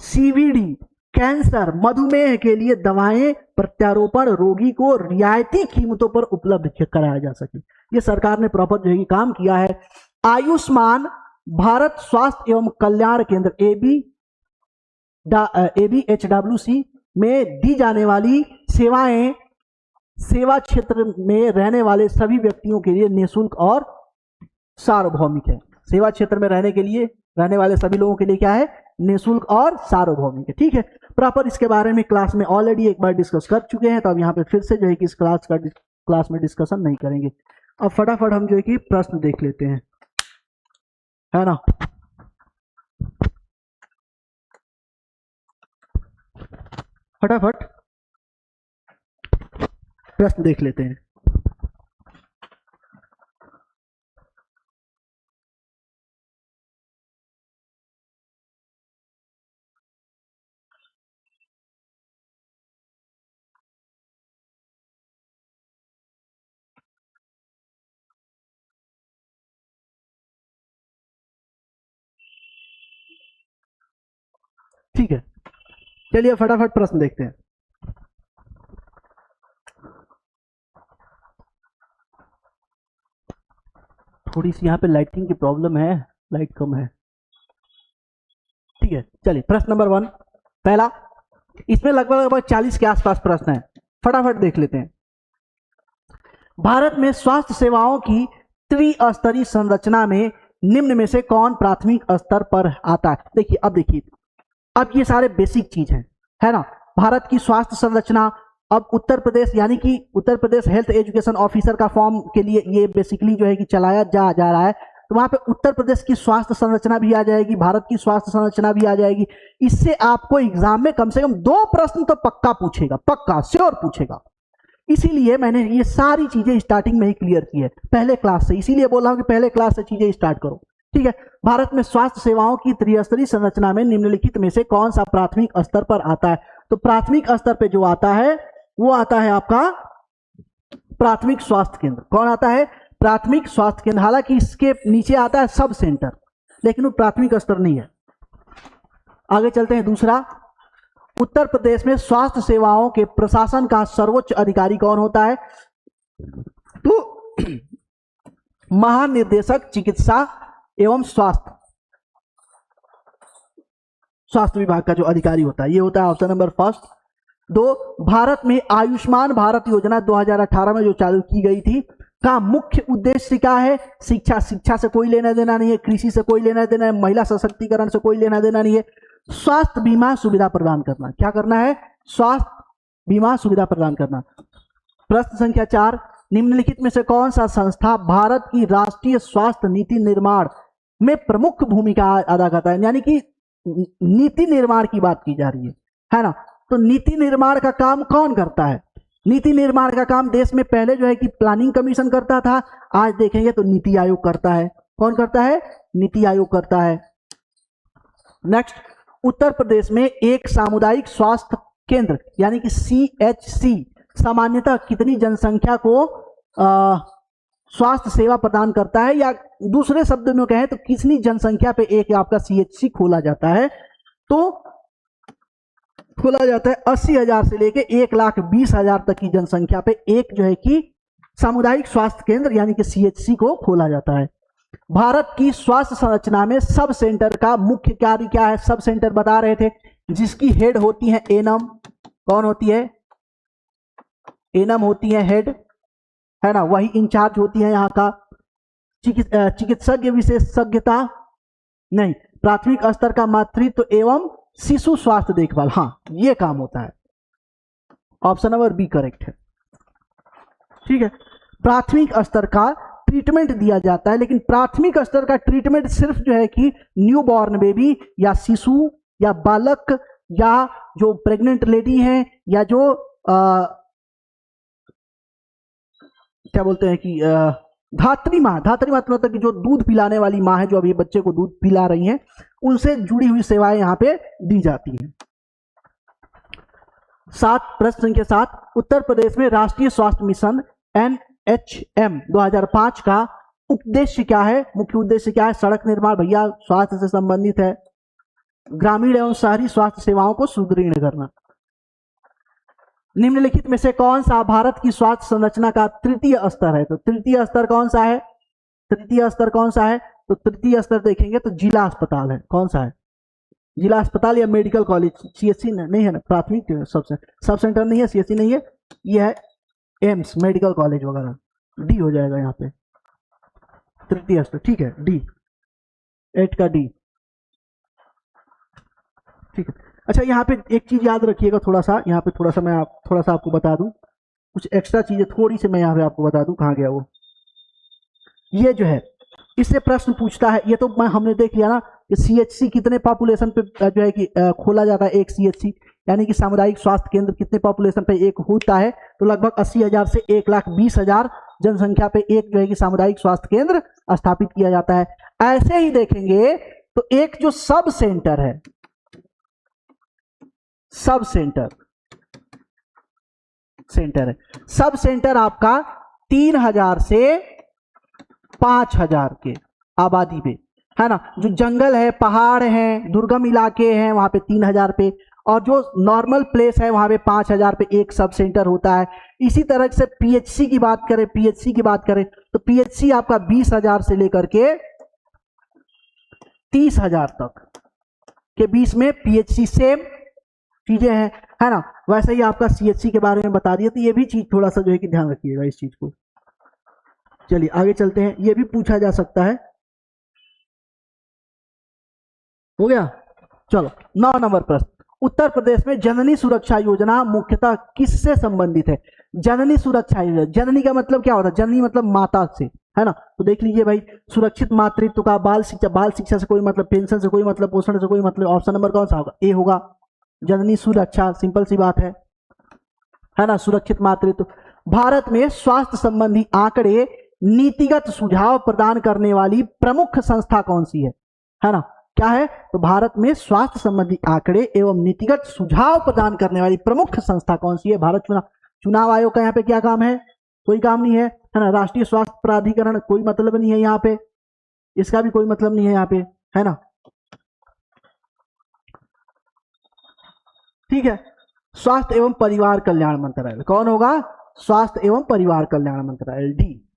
[SPEAKER 1] सीवीडी, कैंसर, मधुमेह के लिए दवाएं प्रत्यारोपण रोगी को रियायती कीमतों पर उपलब्ध कराया जा सके। ये सरकार ने प्रॉपर जो है काम किया है। आयुष्मान भारत स्वास्थ्य एवं कल्याण केंद्र ABHWC में दी जाने वाली सेवाएं सेवा क्षेत्र में रहने वाले सभी व्यक्तियों के लिए निःशुल्क और सार्वभौमिक है। सेवा क्षेत्र में रहने वाले सभी लोगों के लिए क्या है? निःशुल्क और सार्वभौमिक है, ठीक है। प्रॉपर इसके बारे में क्लास में ऑलरेडी एक बार डिस्कस कर चुके हैं, तो अब यहाँ पे फिर से जो है कि इस क्लास में डिस्कशन नहीं करेंगे। अब फटाफट हम जो है कि प्रश्न देख लेते हैं, है ना। फटाफट प्रश्न देख लेते हैं। ठीक है, चलिए फटाफट प्रश्न देखते हैं। थोड़ी सी यहाँ पे लाइटिंग की प्रॉब्लम है, लाइट कम है, ठीक है। चलिए प्रश्न नंबर 1 पहला, इसमें लगभग 40 के आसपास प्रश्न है, फटाफट देख लेते हैं। भारत में स्वास्थ्य सेवाओं की त्रिस्तरीय संरचना में निम्न में से कौन प्राथमिक स्तर पर आता है? देखिए अब ये सारे बेसिक चीज हैं, है ना। भारत की स्वास्थ्य संरचना, अब उत्तर प्रदेश यानी कि Uttar Pradesh health education officer का फॉर्म के लिए ये बेसिकली जो है कि चलाया जा रहा है, तो वहां पे उत्तर प्रदेश की स्वास्थ्य संरचना भी आ जाएगी, भारत की स्वास्थ्य संरचना भी आ जाएगी। इससे आपको एग्जाम में कम से कम 2 प्रश्न तो पक्का पूछेगा, पक्का श्योर पूछेगा। इसीलिए मैंने ये सारी चीजें स्टार्टिंग में ही क्लियर की है पहले क्लास से, इसीलिए बोल रहा हूं कि पहले क्लास से चीजें स्टार्ट करो, ठीक है। भारत में स्वास्थ्य सेवाओं की त्रिस्तरीय संरचना में निम्नलिखित में से कौन सा प्राथमिक स्तर पर आता है? तो प्राथमिक स्तर पे जो आता है वो आता है आपका प्राथमिक स्वास्थ्य केंद्र। कौन आता है? प्राथमिक स्वास्थ्य केंद्र। हालांकि इसके नीचे आता है सब सेंटर, लेकिन वो प्राथमिक स्तर नहीं है। आगे चलते हैं। दूसरा, उत्तर प्रदेश में स्वास्थ्य सेवाओं के प्रशासन का सर्वोच्च अधिकारी कौन होता है? तो महानिदेशक चिकित्सा एवं स्वास्थ्य विभाग का जो अधिकारी होता है ये होता है ऑप्शन नंबर फर्स्ट। 2, भारत में आयुष्मान भारत योजना 2018 में जो चालू की गई थी का मुख्य उद्देश्य क्या है? शिक्षा से कोई लेना देना नहीं है, कृषि से कोई लेना देना है, महिला सशक्तिकरण से कोई लेना देना नहीं है, स्वास्थ्य बीमा सुविधा प्रदान करना। क्या करना है? स्वास्थ्य बीमा सुविधा प्रदान करना। प्रश्न संख्या 4, निम्नलिखित में से कौन सा संस्था भारत की राष्ट्रीय स्वास्थ्य नीति निर्माण में प्रमुख भूमिका अदा करता है? यानी कि नीति निर्माण की बात की जा रही है ना। तो नीति निर्माण का काम कौन करता है? नीति निर्माण का काम देश में पहले जो है कि प्लानिंग कमीशन करता था, आज देखेंगे तो नीति आयोग करता है। कौन करता है? नीति आयोग करता है। नेक्स्ट, उत्तर प्रदेश में एक सामुदायिक स्वास्थ्य केंद्र यानी कि CHC सामान्यतः कितनी जनसंख्या को स्वास्थ्य सेवा प्रदान करता है? या दूसरे शब्द में कहें तो कितनी जनसंख्या पे एक आपका CHC खोला जाता है? तो खोला जाता है 80,000 से लेके 1,20,000 तक की जनसंख्या पे एक जो है कि सामुदायिक स्वास्थ्य केंद्र यानी कि CHC को खोला जाता है। भारत की स्वास्थ्य संरचना में सब सेंटर का मुख्य कार्य क्या है? सब सेंटर बता रहे थे, जिसकी हेड होती है एनम। कौन होती है? एनम होती है हेड, है ना, वही इंचार्ज होती है यहाँ का। चिकित्सज्ञ विशेषज्ञता नहीं, प्राथमिक स्तर का मातृत्व एवं शिशु स्वास्थ्य देखभाल, हाँ ये काम होता है। ऑप्शन नंबर बी करेक्ट है, ठीक है। प्राथमिक स्तर का ट्रीटमेंट दिया जाता है, लेकिन प्राथमिक स्तर का ट्रीटमेंट सिर्फ जो है कि न्यू बॉर्न बेबी या शिशु या बालक या जो प्रेग्नेंट लेडी है या जो क्या बोलते हैं कि धात्री माँ मतलब कि जो दूध पिलाने वाली माँ है, जो अभी बच्चे को दूध पिला रही हैं, उनसे जुड़ी हुई सेवाएं यहाँ पे दी जाती हैं। 7 प्रश्न संख्या 7, उत्तर प्रदेश में राष्ट्रीय स्वास्थ्य मिशन NHM 2005 का उद्देश्य क्या है, मुख्य उद्देश्य क्या है? सड़क निर्माण, भैया स्वास्थ्य से संबंधित है। ग्रामीण एवं शहरी स्वास्थ्य सेवाओं को सुदृढ़ करना। निम्नलिखित में से कौन सा भारत की स्वास्थ्य संरचना का तृतीय स्तर है? तो तृतीय स्तर कौन सा है? तृतीय स्तर कौन सा है? तो तृतीय स्तर देखेंगे तो जिला अस्पताल है। कौन सा है? जिला अस्पताल या मेडिकल कॉलेज? CHC नहीं है ना, प्राथमिक सब सेंटर नहीं है, CHC नहीं है, ये है एम्स मेडिकल कॉलेज वगैरह। डी हो जाएगा यहाँ पे तृतीय स्तर, ठीक है, डी 8 का डी, ठीक है। अच्छा, यहाँ पे एक चीज याद रखिएगा, थोड़ा सा यहाँ पे मैं थोड़ा सा आपको बता दूं, कुछ एक्स्ट्रा चीजें थोड़ी सी मैं यहाँ पे आपको बता दूं। कहाँ गया वो? ये जो है इससे प्रश्न पूछता है, ये तो हमने देख लिया ना कि CHC कितने पॉपुलेशन पे जो है कि खोला जाता है, एक CHC यानी कि सामुदायिक स्वास्थ्य केंद्र कितने पॉपुलेशन पे एक होता है? तो लगभग 80,000 से 1,20,000 जनसंख्या पे एक जो है कि सामुदायिक स्वास्थ्य केंद्र स्थापित किया जाता है। ऐसे ही देखेंगे तो एक जो सब सेंटर है, सब सेंटर आपका 3,000 से 5,000 के आबादी पे है ना। जो जंगल है, पहाड़ हैं, दुर्गम इलाके हैं, वहां पे 3,000 पे, और जो नॉर्मल प्लेस है वहां पे 5,000 पे एक सब सेंटर होता है। इसी तरह से PHC की बात करें, तो PHC आपका 20,000 से लेकर के 30,000 तक के बीच में PHC सेम चीजें हैं, है ना। वैसे ही आपका CHC के बारे में बता दिया, तो ये भी चीज थोड़ा सा जो है कि ध्यान रखिएगा इस चीज को। चलिए आगे चलते हैं, ये भी पूछा जा सकता है। हो गया, चलो 9 नंबर प्रश्न, उत्तर प्रदेश में जननी सुरक्षा योजना मुख्यतः किससे संबंधित है? जननी सुरक्षा योजना, जननी का मतलब क्या होता है? जननी मतलब माता से, है ना। तो देख लीजिए भाई, सुरक्षित मातृत्व का, बाल शिक्षा से कोई मतलब, पेंशन से कोई मतलब, पोषण से कोई मतलब। ऑप्शन नंबर कौन सा होगा? ए होगा, जननी सुरक्षा, सिंपल सी बात है ना, सुरक्षित मातृत्व। भारत में स्वास्थ्य संबंधी आंकड़े नीतिगत सुझाव प्रदान करने वाली प्रमुख संस्था कौन सी है ना। क्या है? तो भारत में स्वास्थ्य संबंधी आंकड़े एवं नीतिगत सुझाव प्रदान करने वाली प्रमुख संस्था कौन सी है? भारत चुनाव आयोग का यहाँ पे क्या काम है? कोई काम नहीं है ना। राष्ट्रीय स्वास्थ्य प्राधिकरण, कोई मतलब नहीं है यहाँ पे, इसका भी कोई मतलब नहीं है यहाँ पे, है ना। ठीक है, स्वास्थ्य एवं परिवार कल्याण मंत्रालय कौन होगा? स्वास्थ्य एवं परिवार कल्याण मंत्रालय, डी।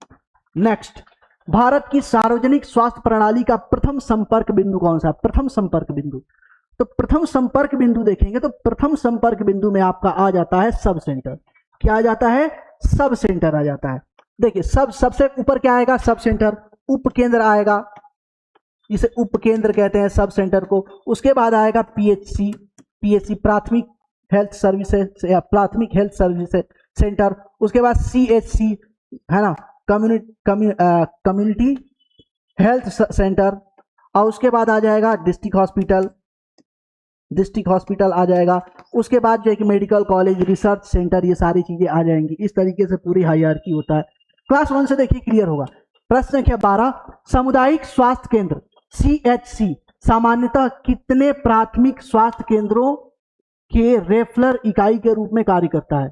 [SPEAKER 1] नेक्स्ट, भारत की सार्वजनिक स्वास्थ्य प्रणाली का प्रथम संपर्क बिंदु कौन सा? प्रथम संपर्क बिंदु, तो प्रथम संपर्क बिंदु देखेंगे तो प्रथम संपर्क बिंदु में आपका आ जाता है सब सेंटर। क्या आ जाता है? सब सेंटर आ जाता है। देखिए, सबसे ऊपर क्या आएगा? Sub centre. उप केंद्र आएगा, इसे उप केंद्र कहते हैं सब सेंटर को। उसके बाद आएगा PHC प्राथमिक हेल्थ सर्विसेज या प्राथमिक हेल्थ सर्विसेज सेंटर। उसके बाद CHC है ना, कम्युनिटी हेल्थ सेंटर। और उसके बाद आ जाएगा डिस्ट्रिक्ट हॉस्पिटल आ जाएगा। उसके बाद जो है कि मेडिकल कॉलेज, रिसर्च सेंटर, ये सारी चीजें आ जाएंगी। इस तरीके से पूरी हायरार्की होता है। क्लास 1 से देखिए क्लियर होगा। प्रश्न संख्या 12, सामुदायिक स्वास्थ्य केंद्र CHC सामान्यतः कितने प्राथमिक स्वास्थ्य केंद्रों के रेफरल इकाई के रूप में कार्य करता है?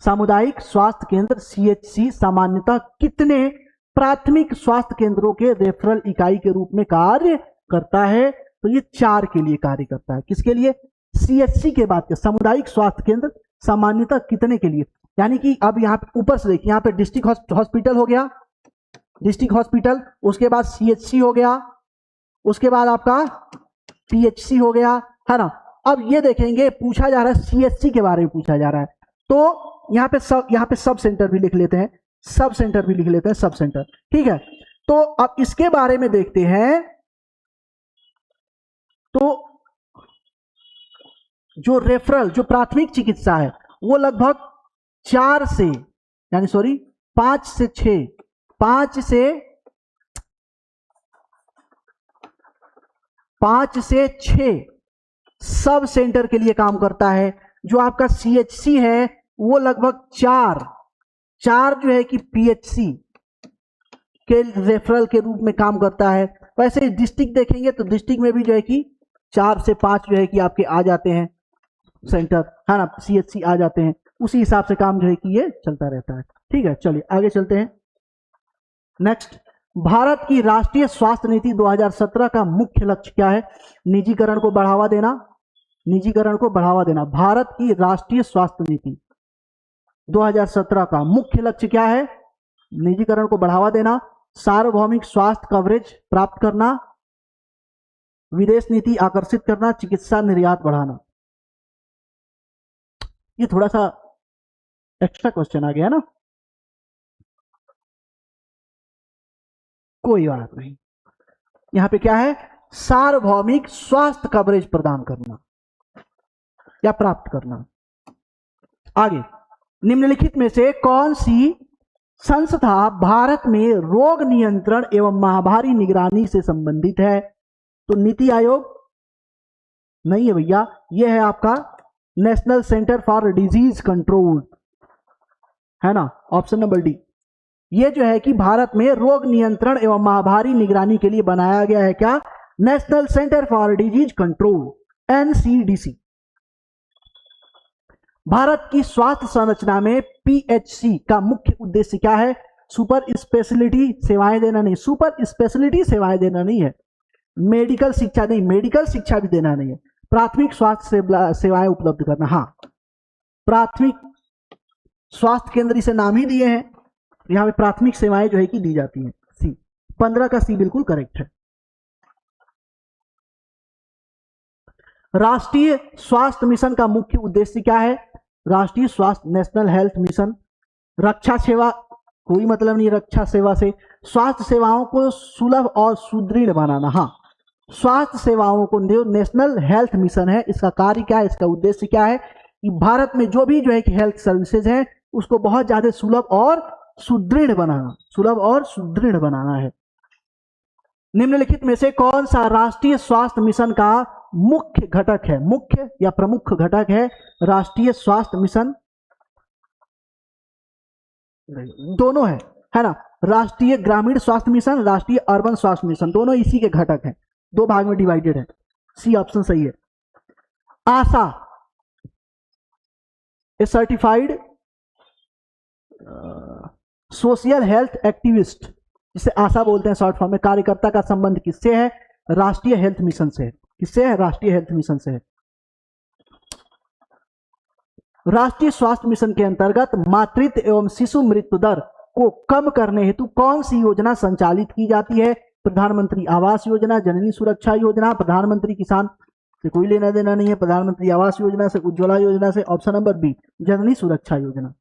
[SPEAKER 1] सामुदायिक स्वास्थ्य केंद्र CHC सामान्यतः कितने प्राथमिक स्वास्थ्य केंद्रों के रेफरल इकाई के रूप में कार्य करता है? तो ये 4 के लिए कार्य करता है। किसके लिए? CHC के बाद के सामुदायिक स्वास्थ्य केंद्र सामान्यतः कितने के लिए? यानी कि अब यहाँ पे ऊपर से देखिए, यहाँ पे डिस्ट्रिक्ट हॉस्पिटल हो गया, डिस्ट्रिक्ट हॉस्पिटल, उसके बाद CHC हो गया, उसके बाद आपका PHC हो गया, है ना। अब ये देखेंगे, पूछा जा रहा है CHC के बारे में पूछा जा रहा है, तो यहाँ पे सब सेंटर भी लिख लेते हैं, सब सेंटर, ठीक है। तो अब इसके बारे में देखते हैं। तो जो रेफरल, जो प्राथमिक चिकित्सा है, वो लगभग 5 से 5 से 6 सब सेंटर के लिए काम करता है। जो आपका CHC है वो लगभग 4 जो है कि PHC के रेफरल के रूप में काम करता है। वैसे डिस्ट्रिक्ट देखेंगे तो डिस्ट्रिक्ट में भी जो है कि 4 से 5 जो है कि आपके आ जाते हैं सेंटर, है ना, CHC आ जाते हैं। उसी हिसाब से काम जो है कि ये चलता रहता है। ठीक है, चलिए आगे चलते हैं। नेक्स्ट, भारत की राष्ट्रीय स्वास्थ्य नीति 2017 का मुख्य लक्ष्य क्या है? निजीकरण को बढ़ावा देना। निजीकरण को बढ़ावा देना। भारत की राष्ट्रीय स्वास्थ्य नीति 2017 का मुख्य लक्ष्य क्या है? निजीकरण को बढ़ावा देना, सार्वभौमिक स्वास्थ्य कवरेज प्राप्त करना, विदेश नीति आकर्षित करना, चिकित्सा निर्यात बढ़ाना। ये थोड़ा सा एक्स्ट्रा क्वेश्चन आ गया ना, कोई बात नहीं। यहां पे क्या है? सार्वभौमिक स्वास्थ्य कवरेज प्रदान करना या प्राप्त करना। आगे, निम्नलिखित में से कौन सी संस्था भारत में रोग नियंत्रण एवं महामारी निगरानी से संबंधित है? तो नीति आयोग नहीं है भैया, यह है आपका national centre for disease control, है ना, ऑप्शन नंबर डी। ये जो है कि भारत में रोग नियंत्रण एवं महामारी निगरानी के लिए बनाया गया है क्या? National centre for disease control, NCDC। Bharat की स्वास्थ्य संरचना में PHC का मुख्य उद्देश्य क्या है? सुपर स्पेशलिटी सेवाएं देना नहीं, सुपर स्पेशलिटी सेवाएं देना नहीं है, मेडिकल शिक्षा नहीं, मेडिकल शिक्षा भी देना नहीं है, प्राथमिक स्वास्थ्य सेवाएं उपलब्ध करना। हाँ, प्राथमिक स्वास्थ्य केंद्र इसे नाम ही दिए हैं, यहां पे प्राथमिक सेवाएं जो है कि दी जाती हैं। सी 15 का सी बिल्कुल करेक्ट है। राष्ट्रीय स्वास्थ्य मिशन का मुख्य उद्देश्य क्या है? राष्ट्रीय स्वास्थ्य नेशनल हेल्थ मिशन। रक्षा सेवा, कोई मतलब नहीं रक्षा सेवा से। स्वास्थ्य सेवाओं को सुलभ और सुदृढ़ बनाना। हाँ, स्वास्थ्य सेवाओं को नेशनल हेल्थ मिशन है, इसका कार्य क्या है, इसका उद्देश्य क्या है कि भारत में जो भी जो है कि हेल्थ सर्विसेज है उसको बहुत ज्यादा सुलभ और सुदृढ़ बनाना, सुलभ और सुदृढ़ बनाना है। निम्नलिखित में से कौन सा राष्ट्रीय स्वास्थ्य मिशन का मुख्य घटक है? मुख्य या प्रमुख घटक है राष्ट्रीय स्वास्थ्य मिशन? दोनों है ना, राष्ट्रीय ग्रामीण स्वास्थ्य मिशन, राष्ट्रीय अर्बन स्वास्थ्य मिशन, दोनों इसी के घटक हैं, 2 भाग में डिवाइडेड है। सी ऑप्शन सही है। आशा, ए सर्टिफाइड सोशल हेल्थ एक्टिविस्ट, जिसे आशा बोलते हैं शॉर्ट फॉर्म में, कार्यकर्ता का संबंध किससे है? राष्ट्रीय हेल्थ मिशन से है। किससे है? राष्ट्रीय हेल्थ मिशन से है। राष्ट्रीय स्वास्थ्य मिशन के अंतर्गत मातृत्व एवं शिशु मृत्यु दर को कम करने हेतु कौन सी योजना संचालित की जाती है? प्रधानमंत्री आवास योजना, जननी सुरक्षा योजना, प्रधानमंत्री किसान से कोई लेना देना नहीं है, प्रधानमंत्री आवास योजना से, उज्ज्वला योजना से, ऑप्शन नंबर बी जननी सुरक्षा योजना।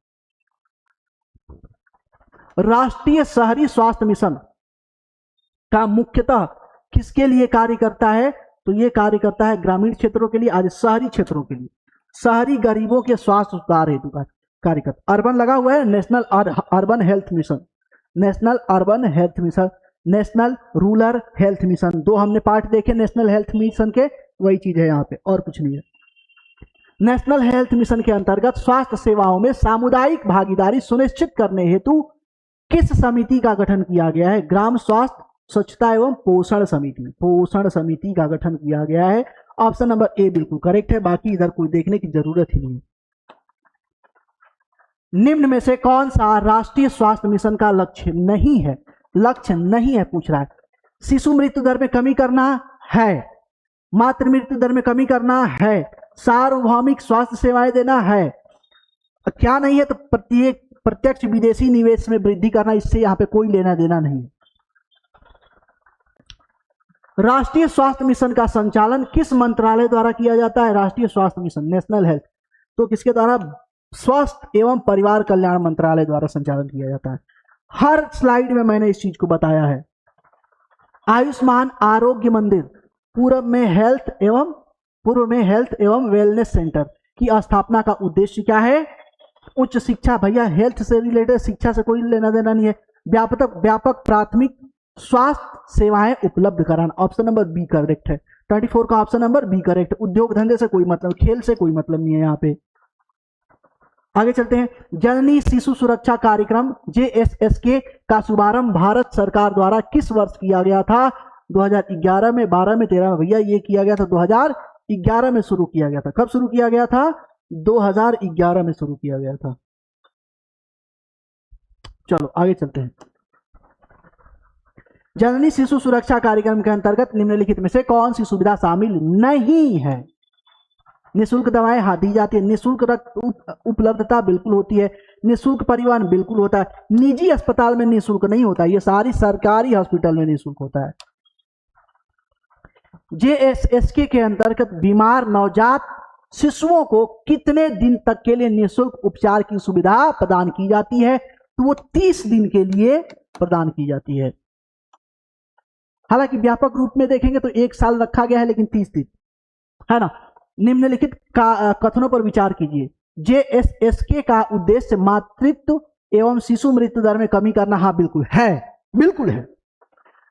[SPEAKER 1] राष्ट्रीय शहरी स्वास्थ्य मिशन का मुख्यतः किसके लिए कार्य करता है? तो ये कार्य करता है ग्रामीण क्षेत्रों के लिए, आज शहरी क्षेत्रों के लिए, शहरी गरीबों के स्वास्थ्य सुधार हेतु कार्य करता। अर्बन लगा हुआ है national urban health mission, national urban health mission, national rural health mission. 2 हमने पार्ट देखे नेशनल हेल्थ मिशन के, वही चीज है यहाँ पे, और कुछ नहीं है। नेशनल हेल्थ मिशन के अंतर्गत स्वास्थ्य सेवाओं में सामुदायिक भागीदारी सुनिश्चित करने हेतु किस समिति का गठन किया गया है? ग्राम स्वास्थ्य स्वच्छता एवं पोषण समिति, पोषण समिति का गठन किया गया है। ऑप्शन नंबर ए बिल्कुल करेक्ट है, बाकी इधर कोई देखने की जरूरत ही नहीं है। निम्न में से कौन सा राष्ट्रीय स्वास्थ्य मिशन का लक्ष्य नहीं है? लक्ष्य नहीं है पूछ रहा है। शिशु मृत्यु दर में कमी करना है, मातृ मृत्यु दर में कमी करना है, सार्वभौमिक स्वास्थ्य सेवाएं देना है, क्या नहीं है? तो प्रत्यक्ष विदेशी निवेश में वृद्धि करना, इससे यहां पे कोई लेना देना नहीं है। राष्ट्रीय स्वास्थ्य मिशन का संचालन किस मंत्रालय द्वारा किया जाता है? राष्ट्रीय स्वास्थ्य मिशन नेशनल हेल्थ, तो किसके द्वारा? स्वास्थ्य एवं परिवार कल्याण मंत्रालय द्वारा संचालन किया जाता है। हर स्लाइड में मैंने इस चीज को बताया है। आयुष्मान आरोग्य मंदिर, पूर्व में हेल्थ एवं वेलनेस सेंटर की स्थापना का उद्देश्य क्या है? उच्च शिक्षा, भैया हेल्थ से रिलेटेड शिक्षा से कोई लेना देना नहीं है। व्यापक व्यापक प्राथमिक स्वास्थ्य सेवाएं उपलब्ध कराना, ऑप्शन नंबर बी करेक्ट है। 24 का ऑप्शन नंबर बी करेक्ट। उद्योग धंधे से कोई मतलब, खेल से कोई मतलब नहीं है यहाँ पे। आगे चलते हैं। जननी शिशु सुरक्षा कार्यक्रम JSSK का शुभारंभ भारत सरकार द्वारा किस वर्ष किया गया था? 2011 में, 12 में, 13 में? भैया ये किया गया था 2011 में शुरू किया गया था। कब शुरू किया गया था? 2011 में शुरू किया गया था। चलो आगे चलते हैं। जननी शिशु सुरक्षा कार्यक्रम के अंतर्गत निम्नलिखित में से कौन सी सुविधा शामिल नहीं है? निःशुल्क दवाएं हाँ दी जाती है, निःशुल्क रक्त उपलब्धता बिल्कुल होती है, निःशुल्क परिवहन बिल्कुल होता है। निजी अस्पताल में निःशुल्क नहीं होता, ये सारी सरकारी हॉस्पिटल में निःशुल्क होता है। JSSK के अंतर्गत बीमार नवजात शिशुओं को कितने दिन तक के लिए निःशुल्क उपचार की सुविधा प्रदान की जाती है? तो वो 30 दिन के लिए प्रदान की जाती है। हालांकि व्यापक रूप में देखेंगे तो 1 साल रखा गया है, लेकिन 30 दिन है ना। निम्नलिखित कथनों पर विचार कीजिए। JSSK का उद्देश्य मातृत्व एवं शिशु मृत्यु दर में कमी करना, हाँ बिल्कुल है, बिल्कुल है।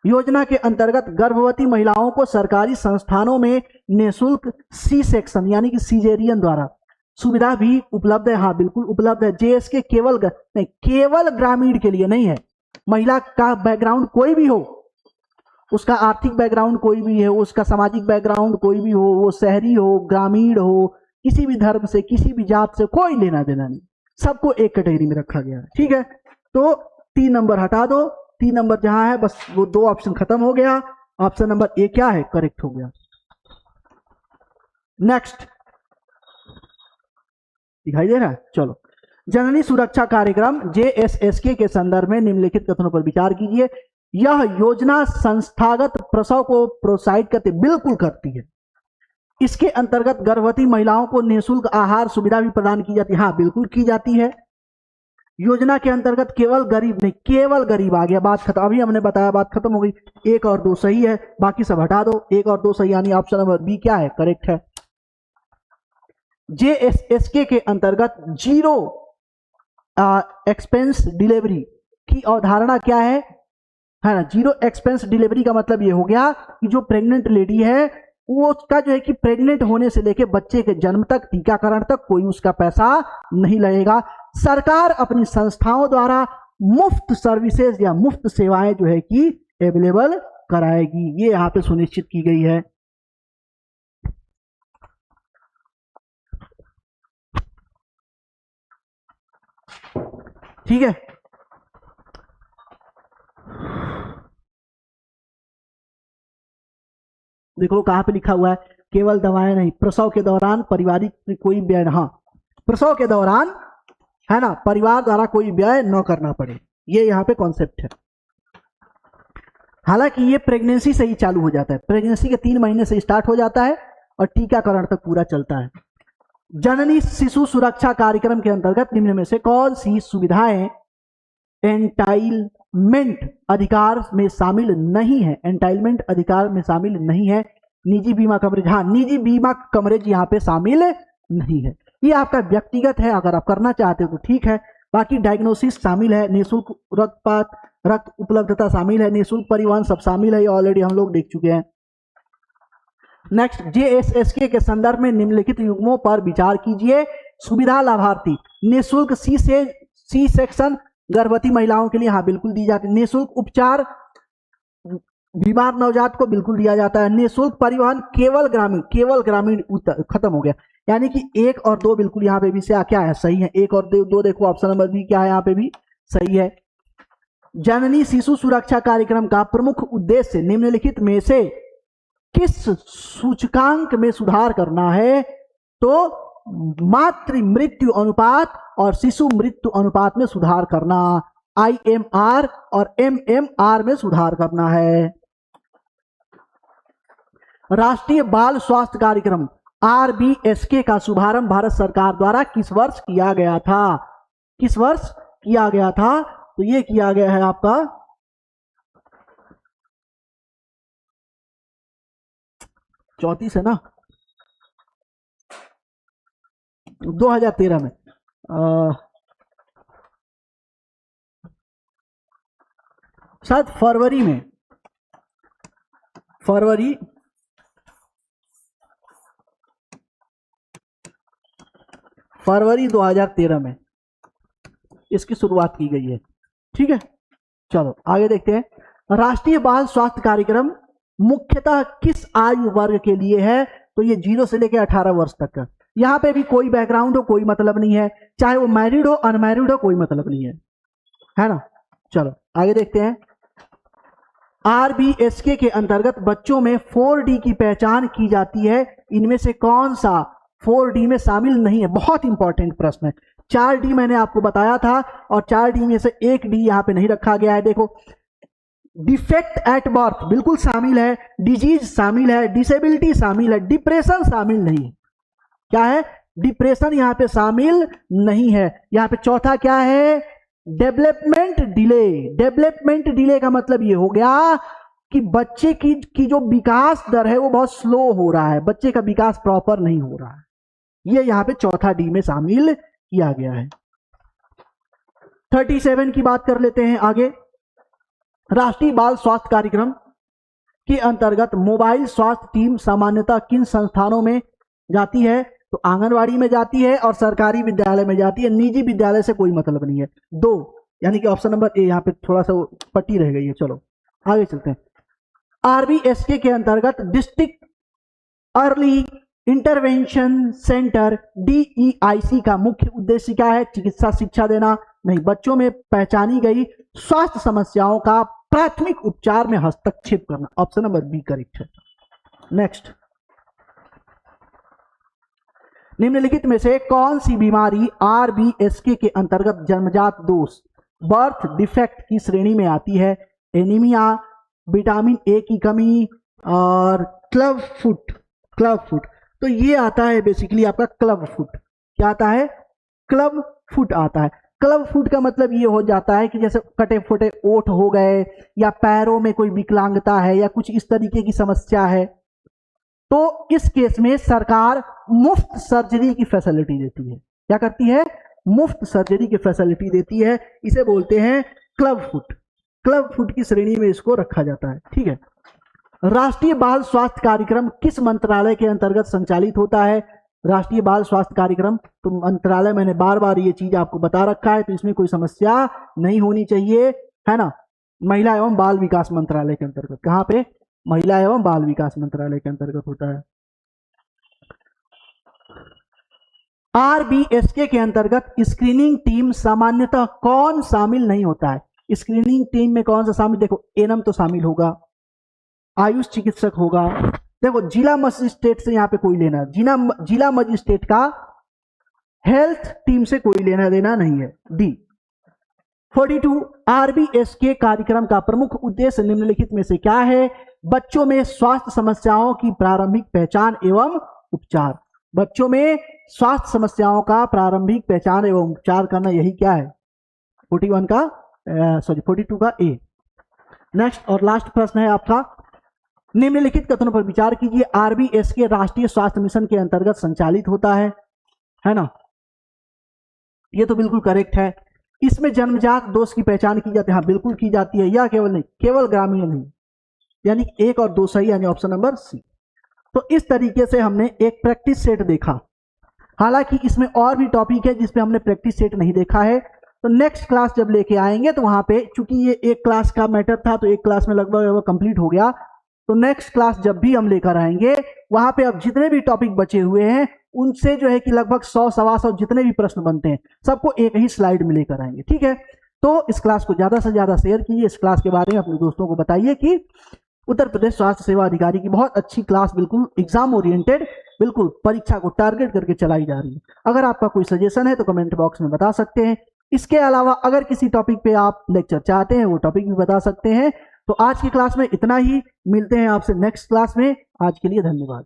[SPEAKER 1] योजना के अंतर्गत गर्भवती महिलाओं को सरकारी संस्थानों में निःशुल्क सी सेक्शन यानी कि सीजेरियन द्वारा सुविधा भी उपलब्ध है, हाँ बिल्कुल उपलब्ध है। JSK केवल ग्रामीण के लिए नहीं है। महिला का बैकग्राउंड कोई भी हो, उसका आर्थिक बैकग्राउंड कोई भी है, उसका सामाजिक बैकग्राउंड कोई भी हो, वो शहरी हो, ग्रामीण हो, किसी भी धर्म से, किसी भी जात से कोई लेना देना नहीं, सबको एक कैटेगरी में रखा गया है। ठीक है, तो 3 नंबर हटा दो, 3 नंबर जहां है बस वो 2 ऑप्शन खत्म हो गया। ऑप्शन नंबर ए क्या है? करेक्ट हो गया। नेक्स्ट दिखाई दे रहा है? चलो, जननी सुरक्षा कार्यक्रम JSSK के संदर्भ में निम्नलिखित कथनों पर विचार कीजिए। यह योजना संस्थागत प्रसव को प्रोत्साहित करती, बिल्कुल करती है। इसके अंतर्गत गर्भवती महिलाओं को निःशुल्क आहार सुविधा भी प्रदान की जाती है, हाँ बिल्कुल की जाती है। योजना के अंतर्गत केवल गरीब नहीं, केवल गरीब आ गया, बात खत्म। अभी हमने बताया, बात खत्म हो गई। 1 और 2 सही है, बाकी सब हटा दो। 1 और 2 सही, यानी ऑप्शन नंबर बी क्या है? करेक्ट है। JSSK के अंतर्गत जीरो एक्सपेंस डिलीवरी की अवधारणा क्या है ना? जीरो एक्सपेंस डिलीवरी का मतलब ये हो गया कि जो प्रेग्नेंट लेडी है वो उसका जो है कि प्रेग्नेंट होने से लेके बच्चे के जन्म तक, टीकाकरण तक कोई उसका पैसा नहीं लगेगा। सरकार अपनी संस्थाओं द्वारा मुफ्त सर्विसेज या मुफ्त सेवाएं जो है कि अवेलेबल कराएगी, ये यहाँ पे सुनिश्चित की गई है। ठीक है, देखो कहां पे लिखा हुआ है, केवल दवाएं नहीं, प्रसव के दौरान पारिवारिक कोई व्यय, हाँ प्रसव के दौरान है ना, परिवार द्वारा कोई व्यय न करना पड़े, ये यहाँ पे कॉन्सेप्ट है। हालांकि ये प्रेगनेंसी से ही चालू हो जाता है, प्रेगनेंसी के 3 महीने से स्टार्ट हो जाता है और टीकाकरण तक पूरा चलता है। जननी शिशु सुरक्षा कार्यक्रम के अंतर्गत निम्न में से कौन सी सुविधाएं एंटाइलमेंट अधिकार में शामिल नहीं है? एंटाइलमेंट अधिकार में शामिल नहीं है। निजी बीमा कवरेज, हाँ निजी बीमा कवरेज यहाँ पे शामिल नहीं है, ये आपका व्यक्तिगत है, अगर आप करना चाहते हो तो ठीक है। बाकी डायग्नोसिस शामिल है, निःशुल्क रक्त उपलब्धता शामिल है, निःशुल्क परिवहन सब शामिल है, ये ऑलरेडी हम लोग देख चुके हैं। नेक्स्ट, JSSK के संदर्भ में निम्नलिखित युग्मों पर विचार कीजिए। सुविधा लाभार्थी, निःशुल्क सी सेक्शन गर्भवती महिलाओं के लिए, हाँ बिल्कुल दी जाती है। निःशुल्क उपचार बीमार नवजात को बिल्कुल दिया जाता है। निःशुल्क परिवहन केवल ग्रामीण खत्म हो गया, यानी कि 1 और 2 बिल्कुल यहाँ पे भी से क्या है? सही है। 1 और 2 देखो, ऑप्शन नंबर बी क्या है? यहाँ पे भी सही है। जननी शिशु सुरक्षा कार्यक्रम का प्रमुख उद्देश्य निम्नलिखित में से किस सूचकांक में सुधार करना है? तो मातृ मृत्यु अनुपात और शिशु मृत्यु अनुपात में सुधार करना, IMR और MMR में सुधार करना है। राष्ट्रीय बाल स्वास्थ्य कार्यक्रम RBSK का शुभारंभ भारत सरकार द्वारा किस वर्ष किया गया था? किस वर्ष किया गया था? तो ये किया गया है आपका 34 है ना, 2013 में। शायद फरवरी 2013 में इसकी शुरुआत की गई है। ठीक है, चलो आगे देखते हैं। राष्ट्रीय बाल स्वास्थ्य कार्यक्रम मुख्यतः किस आयु वर्ग के लिए है? तो ये 0 से लेकर 18 वर्ष तक का। यहां पे भी कोई बैकग्राउंड हो कोई मतलब नहीं है, चाहे वो मैरिड हो अनमैरिड हो कोई मतलब नहीं है ना। चलो आगे देखते हैं। RBSK के अंतर्गत बच्चों में 4D की पहचान की जाती है, इनमें से कौन सा 4D में शामिल नहीं है? बहुत इंपॉर्टेंट प्रश्न है। 4D मैंने आपको बताया था और 4D में से एक D यहां पे नहीं रखा गया है। देखो, डिफेक्ट एट बर्थ बिल्कुल शामिल है, डिजीज शामिल है, डिसेबिलिटी शामिल है, डिप्रेशन शामिल नहीं है। क्या है? डिप्रेशन यहां पे शामिल नहीं है। यहां पे चौथा क्या है? Development delay. डेवलपमेंट डिले का मतलब ये हो गया कि बच्चे की जो विकास दर है वो बहुत स्लो हो रहा है, बच्चे का विकास प्रॉपर नहीं हो रहा है। ये यहां पे चौथा डी में शामिल किया गया है। 37 की बात कर लेते हैं आगे। राष्ट्रीय बाल स्वास्थ्य कार्यक्रम के अंतर्गत मोबाइल स्वास्थ्य टीम सामान्यतः किन संस्थानों में जाती है? तो आंगनवाड़ी में जाती है और सरकारी विद्यालय में जाती है, निजी विद्यालय से कोई मतलब नहीं है। 2 यानी कि ऑप्शन नंबर ए, यहां पे थोड़ा सा पट्टी रह गई है। चलो आगे चलते हैं। RBSK के अंतर्गत district early intervention centre DEIC का मुख्य उद्देश्य क्या है? चिकित्सा शिक्षा देना नहीं, बच्चों में पहचानी गई स्वास्थ्य समस्याओं का प्राथमिक उपचार में हस्तक्षेप करना। ऑप्शन नंबर बी करेक्ट है। नेक्स्ट, निम्नलिखित में से कौन सी बीमारी RBSK के अंतर्गत जन्मजात दोष बर्थ डिफेक्ट की श्रेणी में आती है? एनीमिया, विटामिन ए की कमी और क्लब फुट। तो ये आता है बेसिकली आपका क्लब फुट। क्या आता है? क्लब फुट आता है। क्लब फुट का मतलब ये हो जाता है कि जैसे कटे फुटे ओठ हो गए या पैरों में कोई विकलांगता है या कुछ इस तरीके की समस्या है, तो इस केस में सरकार मुफ्त सर्जरी की फैसिलिटी देती है। क्या करती है? मुफ्त सर्जरी की फैसिलिटी देती है। इसे बोलते हैं क्लब फुट। क्लब फुट की श्रेणी में इसको रखा जाता है। ठीक है। राष्ट्रीय बाल स्वास्थ्य कार्यक्रम किस मंत्रालय के अंतर्गत संचालित होता है? राष्ट्रीय बाल स्वास्थ्य कार्यक्रम, तो मंत्रालय मैंने बार बार ये चीज आपको बता रखा है, तो इसमें कोई समस्या नहीं होनी चाहिए, है ना। महिला एवं बाल विकास मंत्रालय के अंतर्गत। कहां पे? महिला एवं बाल विकास मंत्रालय के अंतर्गत होता है। RBSK के अंतर्गत स्क्रीनिंग टीम सामान्यतः कौन शामिल नहीं होता है? स्क्रीनिंग टीम में कौन सा शामिल? देखो, एनएम तो शामिल होगा, आयुष चिकित्सक होगा। देखो, जिला मजिस्ट्रेट से यहां पे कोई लेना, जिला मजिस्ट्रेट का हेल्थ टीम से कोई लेना देना नहीं है। डी। 42 RBSK कार्यक्रम का प्रमुख उद्देश्य निम्नलिखित में से क्या है? बच्चों में स्वास्थ्य समस्याओं की प्रारंभिक पहचान एवं उपचार। बच्चों में स्वास्थ्य समस्याओं का प्रारंभिक पहचान एवं उपचार करना, यही क्या है? 42 का ए। नेक्स्ट और लास्ट प्रश्न है आपका, निम्नलिखित कथनों पर विचार कीजिए। RBSK राष्ट्रीय स्वास्थ्य मिशन के अंतर्गत संचालित होता है ना। ये तो बिल्कुल करेक्ट है। इसमें जन्मजात दोष की पहचान की जाती है? हाँ बिल्कुल की जाती है। या केवल नहीं, केवल ग्रामीण नहीं, यानी 1 और 2 सही, यानी ऑप्शन नंबर सी। तो इस तरीके से हमने एक प्रैक्टिस सेट देखा। हालांकि इसमें और भी टॉपिक है जिसपे हमने प्रैक्टिस सेट नहीं देखा है, तो नेक्स्ट क्लास जब लेके आएंगे तो वहां पे, चूंकि ये एक क्लास का मैटर था तो एक क्लास में लगभग कंप्लीट हो गया, तो नेक्स्ट क्लास जब भी हम लेकर आएंगे वहां पे अब जितने भी टॉपिक बचे हुए हैं उनसे जो है कि लगभग 100-125 जितने भी प्रश्न बनते हैं सबको एक ही स्लाइड में लेकर आएंगे। ठीक है, तो इस क्लास को ज्यादा से ज्यादा शेयर कीजिए, इस क्लास के बारे में अपने दोस्तों को बताइए कि उत्तर प्रदेश स्वास्थ्य सेवा अधिकारी की बहुत अच्छी क्लास, बिल्कुल एग्जाम ओरिएंटेड, बिल्कुल परीक्षा को टारगेट करके चलाई जा रही है। अगर आपका कोई सजेशन है तो कमेंट बॉक्स में बता सकते हैं। इसके अलावा अगर किसी टॉपिक पे आप लेक्चर चाहते हैं वो टॉपिक भी बता सकते हैं। तो आज की क्लास में इतना ही, मिलते हैं आपसे नेक्स्ट क्लास में। आज के लिए धन्यवाद।